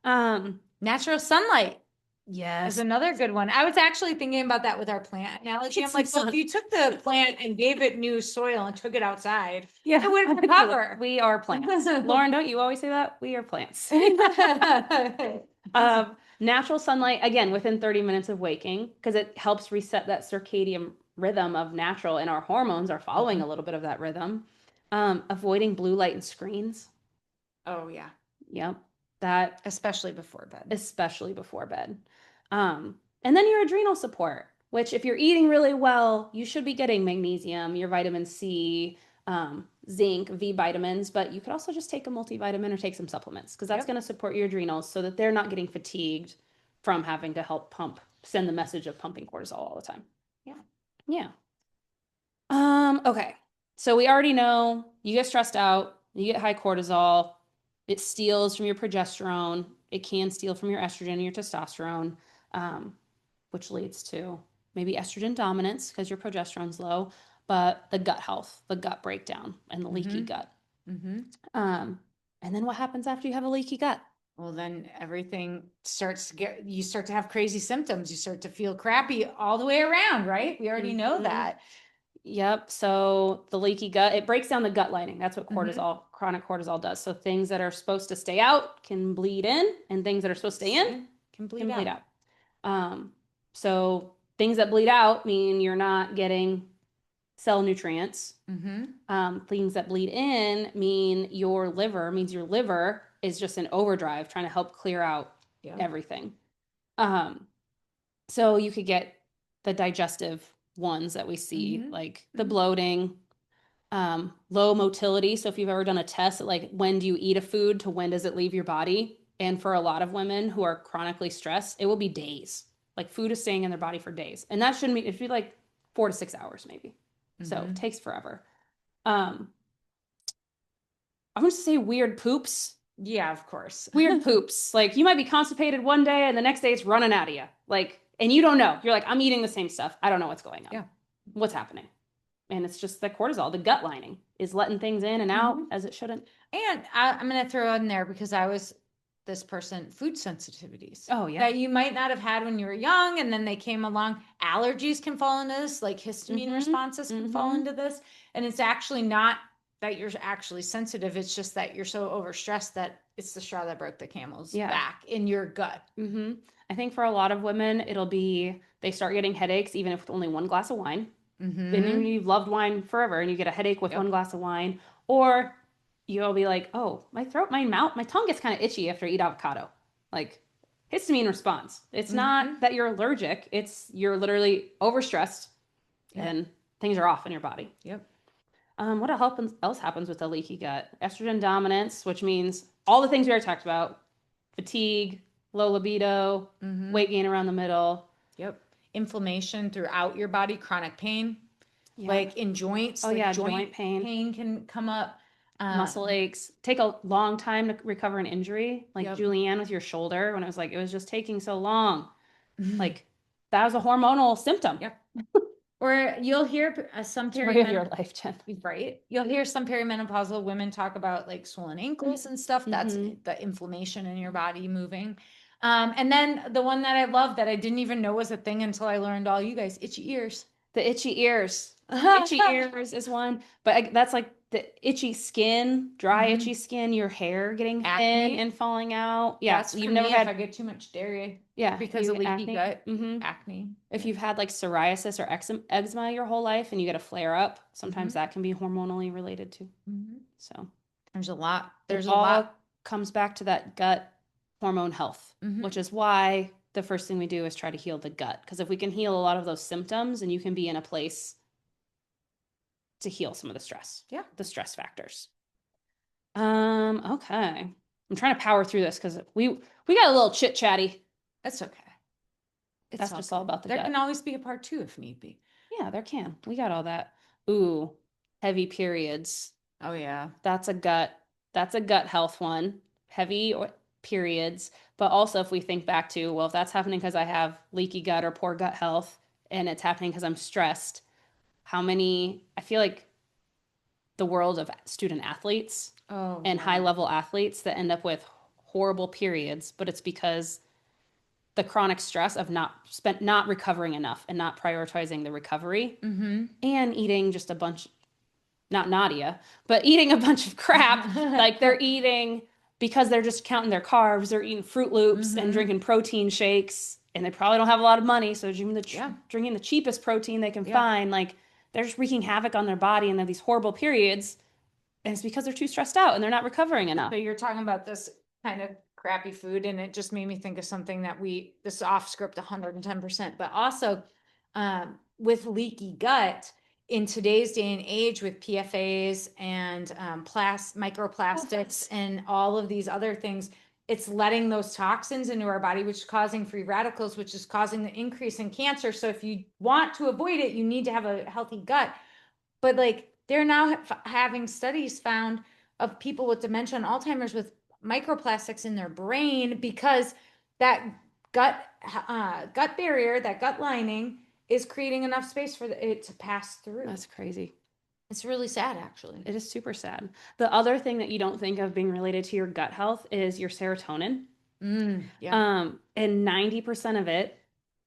Um, Natural sunlight is yes, another good one. I was actually thinking about that with our plant analogy. get I'm some like, well, if sun. you took the plant and gave it new soil and took it outside, Yeah, it would I feel it. recover. We are plants. Lauren, don't you always say that? We are plants. Natural sunlight, again, within 30 minutes of waking, because it helps reset that circadian rhythm of natural, and our hormones are following a Mhm. little bit of that rhythm. Avoiding blue light and screens. Oh, yeah. Yep. That, Especially before bed. especially before bed. And then your adrenal support, which, if you're eating really well, you should be getting magnesium, your vitamin C, zinc, V vitamins, but you could also just take a multivitamin or take some supplements because that's Yep. going to support your adrenals so that they're not getting fatigued from having to help send the message of pumping cortisol all the time. Yeah. Yeah. Okay. So we already know you get stressed out, you get high cortisol, it steals from your progesterone, it can steal from your estrogen and your testosterone, um, which leads to maybe estrogen dominance because your progesterone's low, but the gut health, the gut breakdown, and the leaky Mm-hmm. gut. Mm-hmm. Um, and then what happens after you have a leaky gut? Well, then everything you start to have crazy symptoms. You start to feel crappy all the way around, right? We already know Mhm. that. Yep. So the leaky gut, it breaks down the gut lining. That's what Mm-hmm. chronic cortisol does. So things that are supposed to stay out can bleed in, and things that are supposed to stay in Can bleed can bleed out. out. Um, so things that bleed out mean you're not getting cell nutrients. Mm-hmm. Things that bleed in means your liver is just in overdrive trying to help clear out Yeah. everything. Um, so you could get the digestive ones that we see, Mm-hmm. like the bloating, low motility. So if you've ever done a test, like when do you eat a food to when does it leave your body? And for a lot of women who are chronically stressed, it will be days. Like food is staying in their body for days. And that shouldn't be, it should be like 4 to 6 hours maybe. So it takes forever. Um, I'm going to say weird poops. Yeah, of course. Weird poops. Like you might be constipated one day and the next day it's running out of you. Like, and you don't know. You're like, I'm eating the same stuff. I don't know what's going on. Yeah. What's happening? And it's just the cortisol, the gut lining is letting things in and out as it shouldn't. And I'm going to throw in there because I was this person, food sensitivities. Oh, yeah. That you might not have had when you were young and then they came along. Allergies can fall into this, like histamine responses can fall into this. And it's actually not that you're actually sensitive. It's just that you're so overstressed that it's the straw that broke the camel's back in your gut. I think for a lot of women, it'll be they start getting headaches even if with only one glass of wine. And you've loved wine forever and you get a headache with one glass of wine. Or you'll be like, oh, my throat, my mouth, my tongue gets kind of itchy after I eat avocado. Like histamine response. It's not that you're allergic. It's you're literally overstressed and things are off in your body. What else happens with the leaky gut? Estrogen dominance, which means all the things we already talked about: fatigue, low libido, weight gain around the middle. Inflammation throughout your body, chronic pain, like in joints. Oh, like yeah, joint pain. Pain can come up. Muscle aches. Take a long time to recover an injury. Like Julianne with your shoulder, when it was like, it was just taking so long. Like, that was a hormonal symptom. Or you'll hear some Story of your life, Jen. Right. You'll hear some perimenopausal women talk about like swollen ankles and stuff. That's the inflammation in your body moving. And then the one that I love that I didn't even know was a thing until I learned all you guys, itchy ears. The itchy ears. Itchy ears is one. But that's like the itchy skin, dry itchy skin, your hair getting thin and falling out. Yeah. That's you've never had if I get too much dairy. Yeah. Because of leaky acne. gut. Acne. If you've had like psoriasis or eczema your whole life and you get a flare up, sometimes that can be hormonally related too. So there's a lot. There's a lot. Comes back to that gut hormone health, which is why the first thing we do is try to heal the gut. Because if we can heal a lot of those symptoms, and you can be in a place to heal some of the stress. The stress factors. Okay. I'm trying to power through this because we got a little chit chatty. That's okay. That's just all about the gut. There can always be a part 2 if need be. Yeah, there can. We got all that. Ooh, heavy periods. Oh yeah. That's a gut health one. Heavy periods. But also if we think back to, well, if that's happening because I have leaky gut or poor gut health and it's happening because I'm stressed, I feel like the world of student athletes and high level athletes that end up with horrible periods, but it's because the chronic stress of not recovering enough and not prioritizing the recovery and eating just a bunch, not Nadia, but eating a bunch of crap. Like they're eating because they're just counting their carbs. They're eating Fruit Loops and drinking protein shakes, and they probably don't have a lot of money. So drinking the cheapest protein they can find. Like they're just wreaking havoc on their body, and they have these horrible periods. And it's because they're too stressed out and they're not recovering enough. So you're talking about this kind of crappy food, and it just made me think of something that this is off script 110%, but also with leaky gut in today's day and age with PFAs and microplastics and all of these other things, it's letting those toxins into our body, which is causing free radicals, which is causing the increase in cancer. So if you want to avoid it, you need to have a healthy gut. But like they're now having studies found of people with dementia and Alzheimer's with microplastics in their brain because that gut barrier, that gut lining is creating enough space for it to pass through. That's crazy. It's really sad, actually. It is super sad. The other thing that you don't think of being related to your gut health is your serotonin. And 90% of it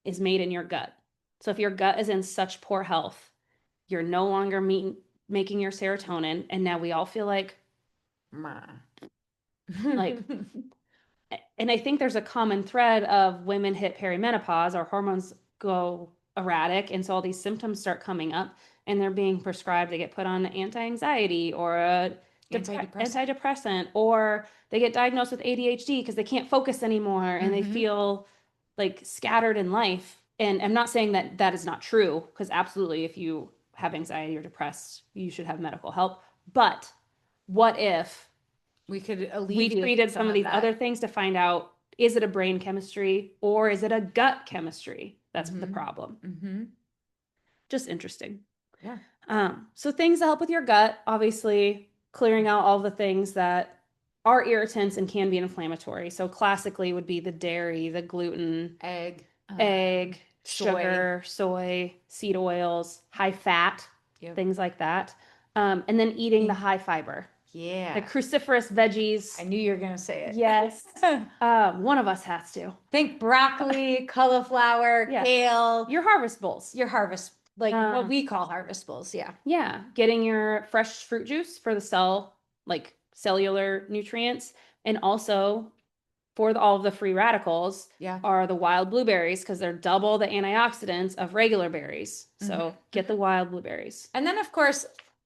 is made in your gut. So if your gut is in such poor health, you're no longer making your serotonin, and now we all feel like and I think there's a common thread of women hit perimenopause, our hormones go erratic, and so all these symptoms start coming up, and they're being prescribed. They get put on anti-anxiety or a antidepressant, or they get diagnosed with ADHD because they can't focus anymore and they feel like scattered in life. And I'm not saying that that is not true, because absolutely, if you have anxiety or depressed, you should have medical help. But what if we could we treated some of these other things to find out Is it a brain chemistry or is it a gut chemistry? That's the Mm-hmm. problem. Mm-hmm. Just interesting. Yeah. So things that help with your gut, obviously clearing out all the things that are irritants and can be inflammatory. So classically would be the dairy, the gluten, Egg, egg, soy. sugar, soy, seed oils, high fat, Yep. things like that. And then eating the high fiber, the Yeah. cruciferous I veggies. knew you were going to say Yes. it. One of us has to. Think broccoli, cauliflower, Yeah. kale, Your harvest bowls. your harvest, like what Um, we call harvest bowls. Yeah. yeah. Getting your fresh fruit juice for the cell, like cellular nutrients. And also for all of the free radicals Yeah. are the wild blueberries because they're double the antioxidants of regular berries. So get the wild blueberries. And then, of course,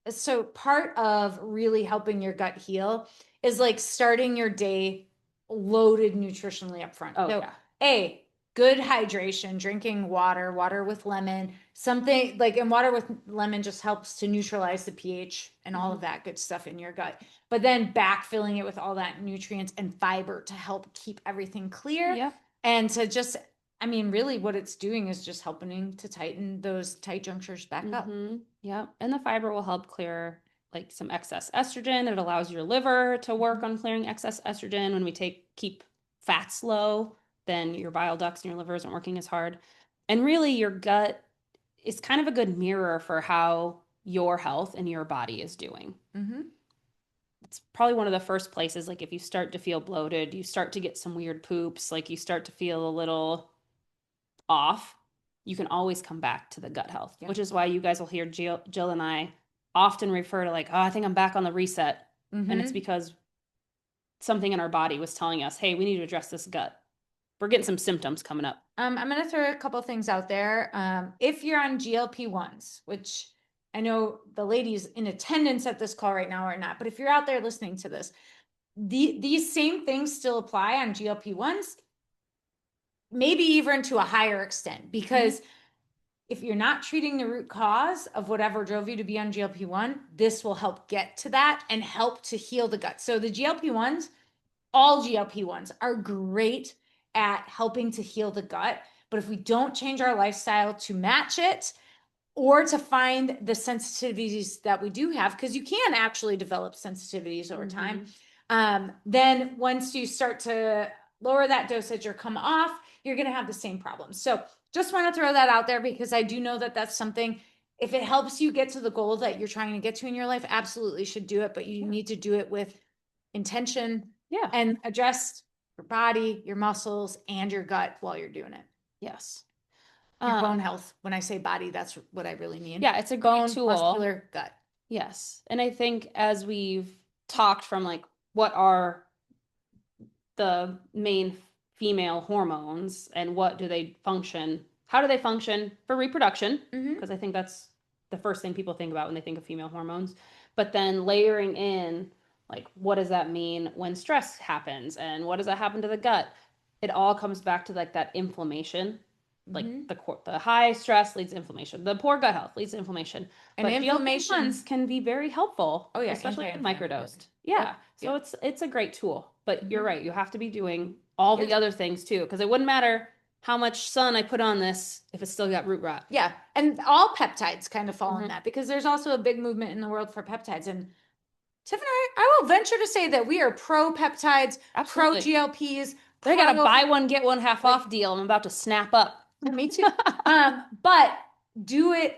so part of really helping your gut heal is like starting your day loaded nutritionally up front. Oh, So, yeah. good hydration, drinking water, water with lemon, something like, and water with lemon just helps to neutralize the pH and all of that good stuff in your gut. But then backfilling it with all that nutrients and fiber to help keep everything clear Yep. and to just, I mean, really what it's doing is just helping to tighten those tight junctures back up. Yep. And the fiber will help clear like some excess estrogen. It allows your liver to work on clearing excess estrogen. When we keep fats low, then your bile ducts and your liver isn't working as hard. And really, your gut is kind of a good mirror for how your health and your body is doing. Mm-hmm. It's probably one of the first places, like if you start to feel bloated, you start to get some weird poops, like you start to feel a little off, you can always come back to the gut health, Yeah. which is why you guys will hear Jill and I often refer to like, oh, I think I'm back on the reset. And it's because something in our body was telling us, hey, we need to address this gut. We're getting some symptoms coming up. I'm going to throw a couple things out there. If you're on GLP-1s, which I know the ladies in attendance at this call right now are not, but if you're out there listening to this, these same things still apply on GLP-1s, maybe even to a higher extent, because if you're not treating the root cause of whatever drove you to be on GLP-1, this will help get to that and help to heal the gut. So the GLP-1s, all GLP-1s are great at helping to heal the gut. But if we don't change our lifestyle to match it or to find the sensitivities that we do have, because you can actually develop sensitivities over time, then once you start to lower that dosage or come off, you're going to have the same problems. So just want to throw that out there because I do know that that's something, if it helps you get to the goal that you're trying to get to in your life, absolutely should do it. But you need to do it with intention and address your body, your muscles, and your gut while you're doing it. Yes. Your bone health. When I say body, that's what I really mean. Yeah, it's a great bone, tool. muscular, gut. Yes. And I think as we've talked from like what are the main female hormones and what do they function, how do they function for reproduction? Because I think that's the first thing people think about when they think of female hormones. But then layering in, like, what does that mean when stress happens and what does that happen to the gut? It all comes back to like that inflammation. Like the high stress leads to inflammation. The poor gut health leads to inflammation. And But inflammation GLP-1s can be very helpful. Oh, yeah, especially if anti-inflammatory. microdosed. Yeah. Yep. So it's a great tool. But you're right. You have to be doing all Yes. the other things too, because it wouldn't matter how much sun I put on this if it's still got root rot. Yeah. And all peptides kind of fall in that because there's also a big movement in the world for peptides. And Tiffany, I will venture to say that we are pro peptides, pro Absolutely. GLPs. They got a buy one, get one half off deal. I'm about to snap up. Me too. But do it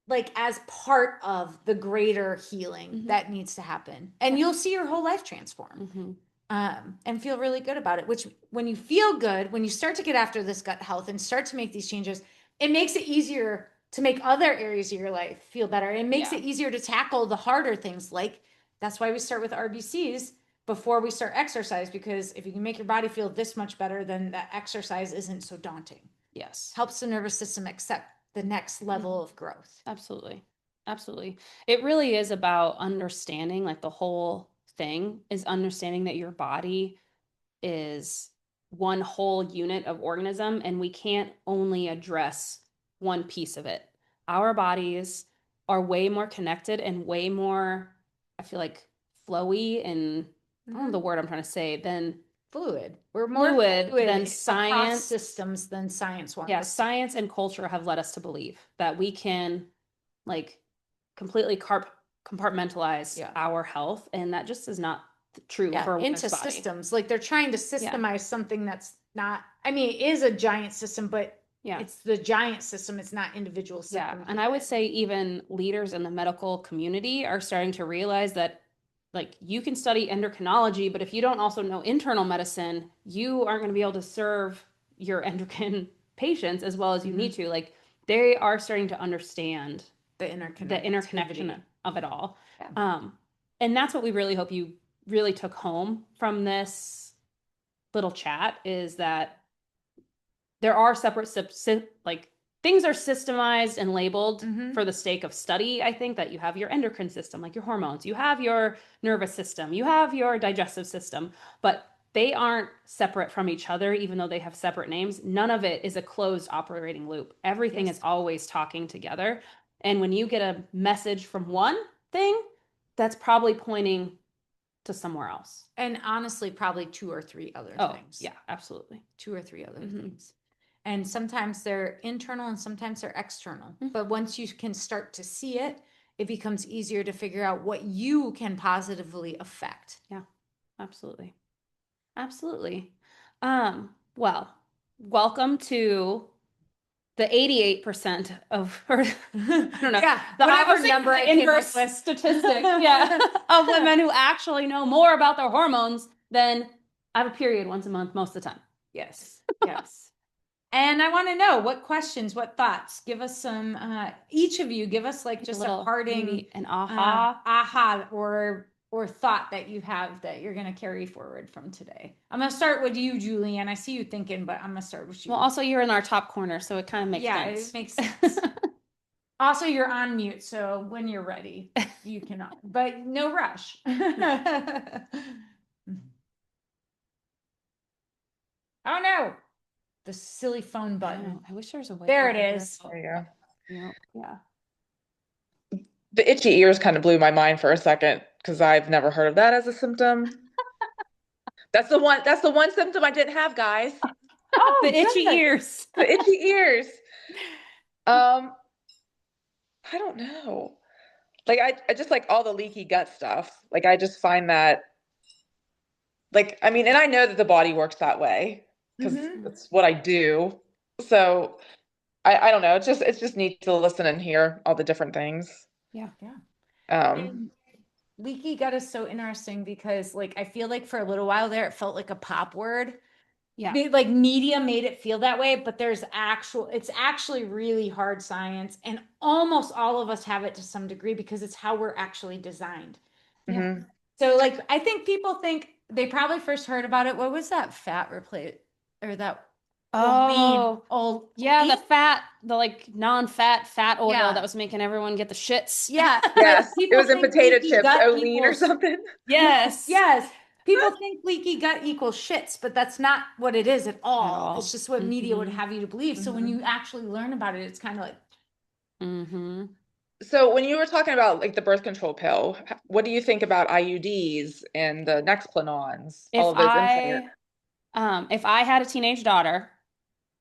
like as part of the greater healing that needs to happen. And you'll see your whole life transform. And feel really good about it, which when you feel good, when you start to get after this gut health and start to make these changes, it makes it easier to make other areas of your life feel better. It makes it easier to tackle the harder things. Like that's why we start with RBCs before we start exercise, because if you can make your body feel this much better, then that exercise isn't so daunting. Yes. Helps the nervous system accept the next level of growth. Absolutely. Absolutely. It really is about understanding, like the whole thing is understanding that your body is one whole unit of organism and we can't only address one piece of it. Our bodies are way more connected and way more, I feel like, flowy and I don't know the word I'm trying to say than fluid. We're more fluid than fluid across science. systems than science wants Yeah, us to. science and culture have led us to believe that we can like completely compartmentalize Yeah. our health, and that just is not true Yeah, for a woman's into body. systems. Like they're trying to Yeah. systemize something that's not, I mean, it is a giant system, but Yeah. it's the giant system. It's not individual Yeah. systems. And I would say even leaders in the medical community are starting to realize that like you can study endocrinology, but if you don't also know internal medicine, you aren't going to be able to serve your endocrine patients as well as you need to. Like they are starting to understand the interconnection of it all. Yeah. And that's what we really hope you really took home from this little chat is that there are separate like things are systemized and labeled for the sake of study. I think that you have your endocrine system, like your hormones, you have your nervous system, you have your digestive system, but they aren't separate from each other, even though they have separate names. None of it is a closed operating loop. Everything is always talking together. And when you get a message from one thing, that's probably pointing to somewhere else. And honestly, probably two or three other things. Yeah, absolutely. Two or three other things. And sometimes they're internal and sometimes they're external. But once you can start to see it, it becomes easier to figure out what you can positively affect. Yeah, absolutely. Absolutely. Well, welcome to the 88% of, or I don't know, Yeah, the whatever opposite, number I the came inverse up with. statistic, yeah, of women who actually know more about their hormones than I have a period once a month most of the time. Yes, yes. And I want to know what questions, what thoughts. Give us some. Each of you, give us like just a parting, maybe an aha, or thought that you have that you're going to carry forward from today. I'm going to start with you, Julianne. I see you thinking, but I'm going to start with you. Well, also you're in our top corner, so it kind of makes sense. Yeah, it makes sense. Also, you're on mute, so when you're ready, you can. But no rush. Oh no. The silly phone button. I wish there was a way. There it is. There you go. Yeah. The itchy ears kind of blew my mind for a second because I've never heard of that as a symptom. That's the one symptom I didn't have, guys. Oh, the itchy ears. The itchy ears. I don't know. Like I just like all the leaky gut stuff. Like I just find that like I mean, and I know that the body works that way because it's what I do. So I don't know. It's just neat to listen and hear all the different things. Yeah. Yeah. Um, And leaky gut is so interesting because like I feel like for a little while there it felt like a pop word. Yeah. Like media made it feel that way, but it's actually really hard science, and almost all of us have it to some degree because it's how we're actually designed. mhm. So like I think people think they probably first heard about it. What was that fat replace or that old yeah, lean? the like non-fat fat oil Yeah. that was making everyone get the shits. Yeah. Yes, it People was in think potato leaky chips, gut Olean or equals- something. Yes. Yes. People think leaky gut equals shits, but that's not what it is at all. At all. It's just what media would have you to believe. So when you actually learn about it, it's kind of like, So when you were talking about like the birth control pill, what do you think about IUDs and the Nexplanons, all of those implants? If I had a teenage daughter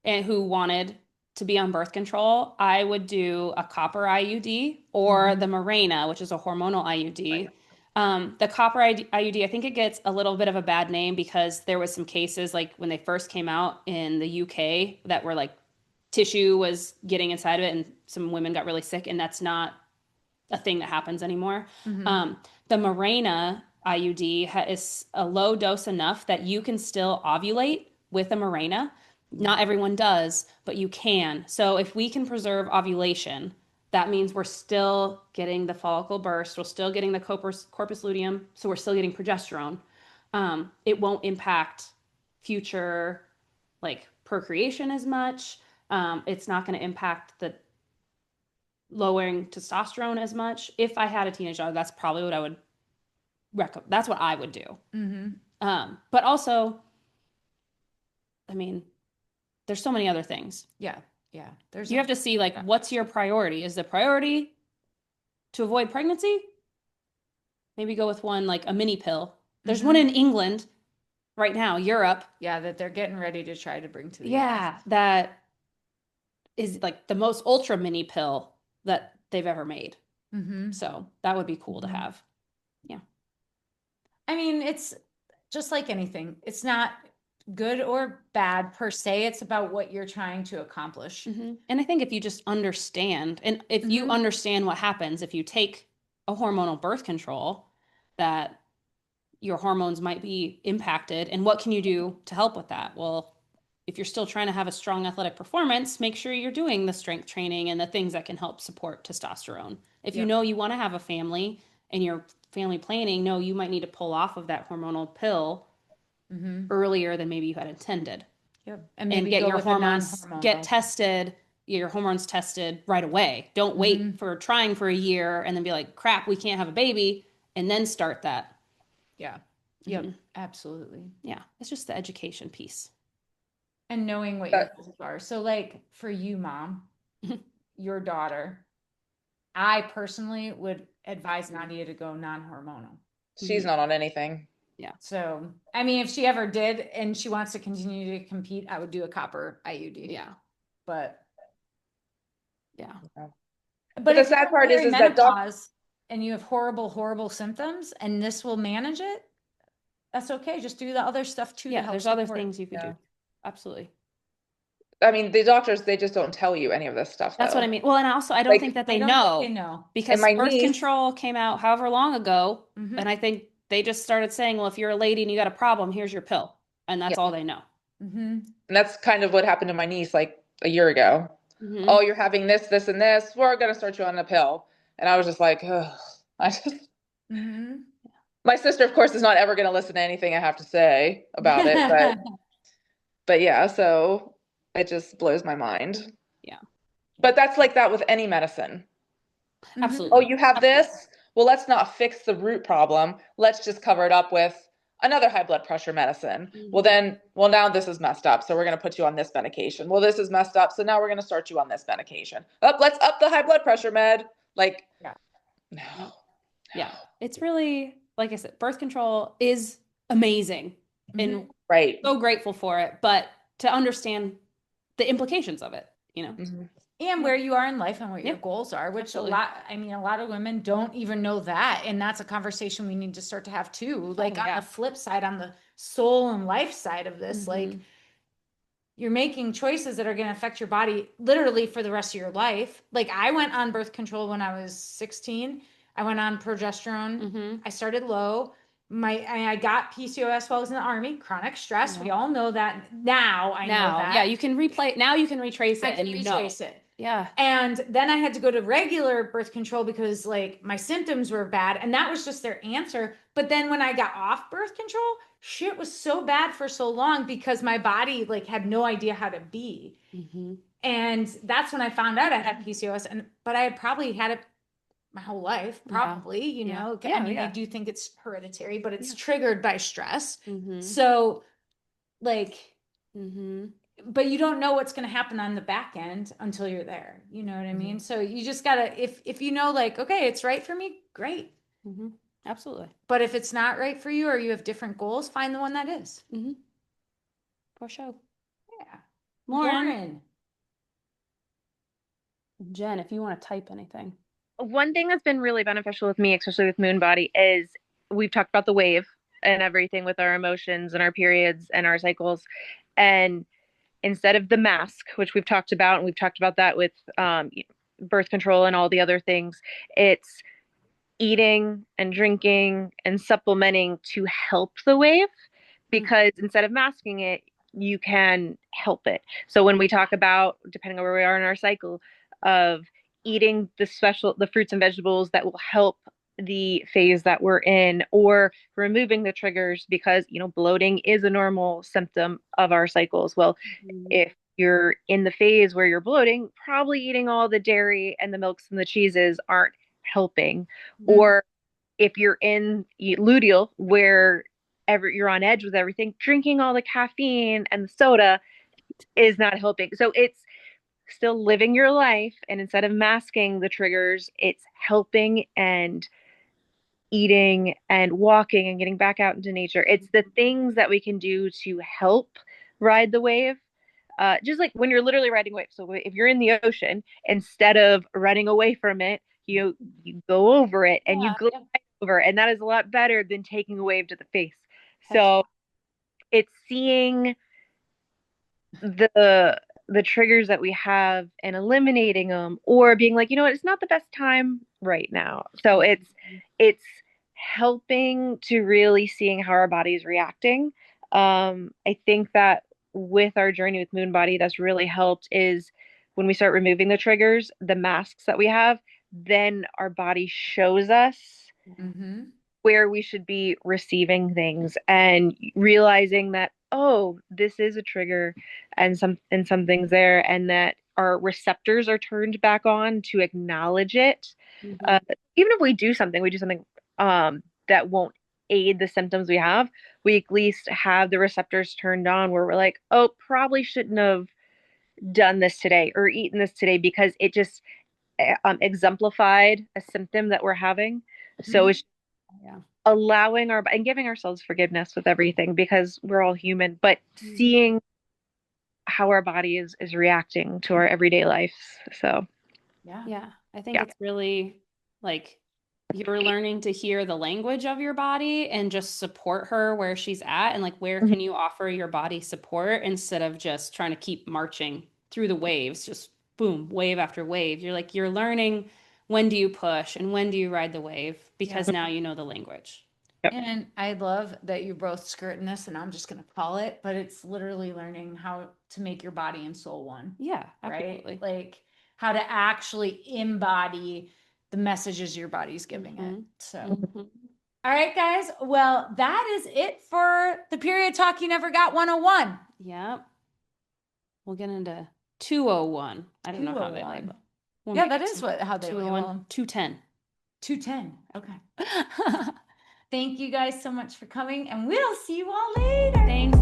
and who wanted to be on birth control, I would do a copper IUD or the Mirena, which is a hormonal IUD. The copper IUD, I think it gets a little bit of a bad name because there was some cases like when they first came out in the UK that were like tissue was getting inside of it and some women got really sick, and that's not a thing that happens anymore. The Mirena IUD is a low dose enough that you can still ovulate with a Mirena. Not everyone does, but you can. So if we can preserve ovulation, that means we're still getting the follicle burst, we're still getting the corpus luteum, so we're still getting progesterone. It won't impact future like procreation as much. It's not going to impact the lowering testosterone as much. If I had a teenage daughter, that's probably what I would recommend. That's what I would do. But also, I mean, there's so many other things. yeah. You have to see like what's your priority? Is the priority to avoid pregnancy? Maybe go with one like a mini pill. There's one in England right now, Europe, Yeah, that they're getting ready to try to bring to the US. yeah, that is like the most ultra mini pill that they've ever made. Mm-hmm. So that would be cool to Mm-hmm. have. Yeah. I mean, it's just like anything. It's not good or bad per se. It's about what you're trying to accomplish. And I think if you just understand, and if you Mm-hmm. understand what happens if you take a hormonal birth control, that your hormones might be impacted, and what can you do to help with that? Well, if you're still trying to have a strong athletic performance, make sure you're doing the strength training and the things that can help support testosterone. If you Yep. know you want to have a family and you're family planning, no, you might need to pull off of that hormonal pill Mm-hmm. earlier than maybe you had intended Yep. And and maybe get go your with a hormones get non-hormonal. tested, your hormones tested right away. Don't wait Mm-hmm. for trying for a year and then be like, crap, we can't have a baby, and then start that. Yeah. Mm-hmm. Yep. Absolutely. Yeah, it's just the education piece. And knowing what your But goals are. So, like for you, mom, your daughter, I personally would advise Nadia to go non-hormonal. she's not on anything. Yeah. So, I mean, if she ever did and she wants to continue to compete, I would do a copper IUD. Yeah. But Yeah. But but the if you're sad in part is that perimenopause and you have horrible, horrible symptoms and this will manage it, that's okay. Just do the other stuff too to Yeah, help there's other support. things you could yeah. do. Absolutely. I mean, the doctors, they just don't tell you any of this stuff That's what I though. mean. Well, and also I don't think Like, that I they don't think they know know. and because my birth niece, control came out however long ago, Mm-hmm. and I think they just started saying, well, if you're a lady and you got a problem, here's your pill. And yeah, that's all they know. Mm-hmm. and that's kind of what happened to my niece like a year ago. Oh, Mm-hmm. you're having this, this, and this. We're gonna start you on a pill. And I was just like, ugh. I just, Mm-hmm. my sister, of course, is not ever gonna listen to anything I have to say about it, but yeah, so it just blows my mind. Yeah. But that's like that with any medicine. Mm-hmm. Oh, Absolutely. you have Absolutely. this? Well, let's not fix the root problem. Let's just cover it up with another high blood pressure medicine. Well, Mm-hmm. then, well, now this is messed up. So we're going to put you on this medication. Well, this is messed up. So now we're going to start you on this medication. Up, let's up the high blood pressure med. Like, Yeah. no, Yep. no. Yeah. It's really, like I said, birth control is amazing Mm-hmm. and Right. so grateful for it, but to understand the implications of it, you know? Mhm. And Yeah. where you are in life and what your Yeah. goals are, which a Absolutely. lot, I mean, a lot of women don't even know that. And that's a conversation we need to start to have too. Like Oh, on yeah. the flip side, on the soul and life side of this, like Mm-hmm. you're making choices that are going to affect your body literally for the rest of your life. Like I went on birth control when I was 16. I went on progesterone. Mm-hmm. I started low. I got PCOS while I was in the army, chronic stress. We Yeah. all know that now. I know Now, yeah, that. you can replay, now you can retrace I it can and you know. retrace it. Yeah. And then I had to go to regular birth control because like my symptoms were bad and that was just their answer. But then when I got off birth control, shit was so bad for so long because my body like had no idea how to be. Mm-hmm. And that's when I found out I had PCOS and but I had probably had it my whole life, Yeah. probably, you Yeah. know. I Yeah. mean, I Yeah. do think it's hereditary, but it's Yeah. triggered by stress. Mm-hmm. So like Mm-hmm. but you don't know what's going to happen on the back end until you're there. You know what I Mhm. mean? So you just got to if you know like okay, it's right for me, great. Mm-hmm. Absolutely. But if it's not right for you or you have different goals, find the one that is. Mm-hmm. For sure. Yeah. Lauren, Lauren. Jen, if you want to type anything. One thing that's been really beneficial with me, especially with Moon Body, is we've talked about the wave and everything with our emotions and our periods and our cycles. And instead of the mask, which we've talked about, and we've talked about that with birth control and all the other things, it's eating and drinking and supplementing to help the wave because instead of masking it, you can help it. So when we talk about, depending on where we are in our cycle, of eating the fruits and vegetables that will help the phase that we're in, or removing the triggers because bloating is a normal symptom of our cycles. Well, Mm-hmm. if you're in the phase where you're bloating, probably eating all the dairy and the milks and the cheeses aren't helping. Mm-hmm. Or if you're in luteal where you're on edge with everything, drinking all the caffeine and the soda is not helping. So it's still living your life, and instead of masking the triggers, it's helping and eating and walking and getting back out into nature. It's the things that we can do to help ride the wave. Just like when you're literally riding a wave. So if you're in the ocean, instead of running away from it, you go over it and you Yeah, glide yeah. over, and that is a lot better than taking a wave to the face. Heck So it's seeing the triggers that we have and eliminating them, or being like, you know what, it's not the best time right now. So yeah. it's helping to really seeing how our body is reacting. I think that with our journey with Moon Body, that's really helped is when we start removing the triggers, the masks that we have, then our body shows us Mm-hmm. where we should be receiving things and realizing that, oh, this is a trigger and something's there, and that our receptors are turned back on to acknowledge it. Mhm. Even if we do something that won't aid the symptoms we have, we at least have the receptors turned on where we're like, oh, probably shouldn't have done this today or eaten this today because it just exemplified a symptom that we're having. So Mm-hmm. it's Yeah. allowing our and giving ourselves forgiveness with everything because we're all human, but Mhm. seeing how our body is reacting to our everyday life. So Yeah. Yeah, I think yeah. it's really like you're learning to hear the language of your body and just support her where she's at, and like where Mhm. can you offer your body support instead of just trying to keep marching through the waves, just boom, wave after wave. You're learning when do you push and when do you ride the wave Yeah. because now you know the language. Yep. And I love that you're both skirting this, and I'm just going to call it, but it's literally learning how to make your body and soul one, Yeah, right? absolutely. Like how to actually embody the messages your body's giving it. Hmm. So, Hmm. all right, guys. Well, that is it for the Period Talk You Never Got 101. Yep. We'll get into 201. I don't know how they 201. label. We'll Yeah, make that it is how they label 201, them. 210. 210. Okay. Thank you guys so much for coming, and we'll see you all later. Thanks.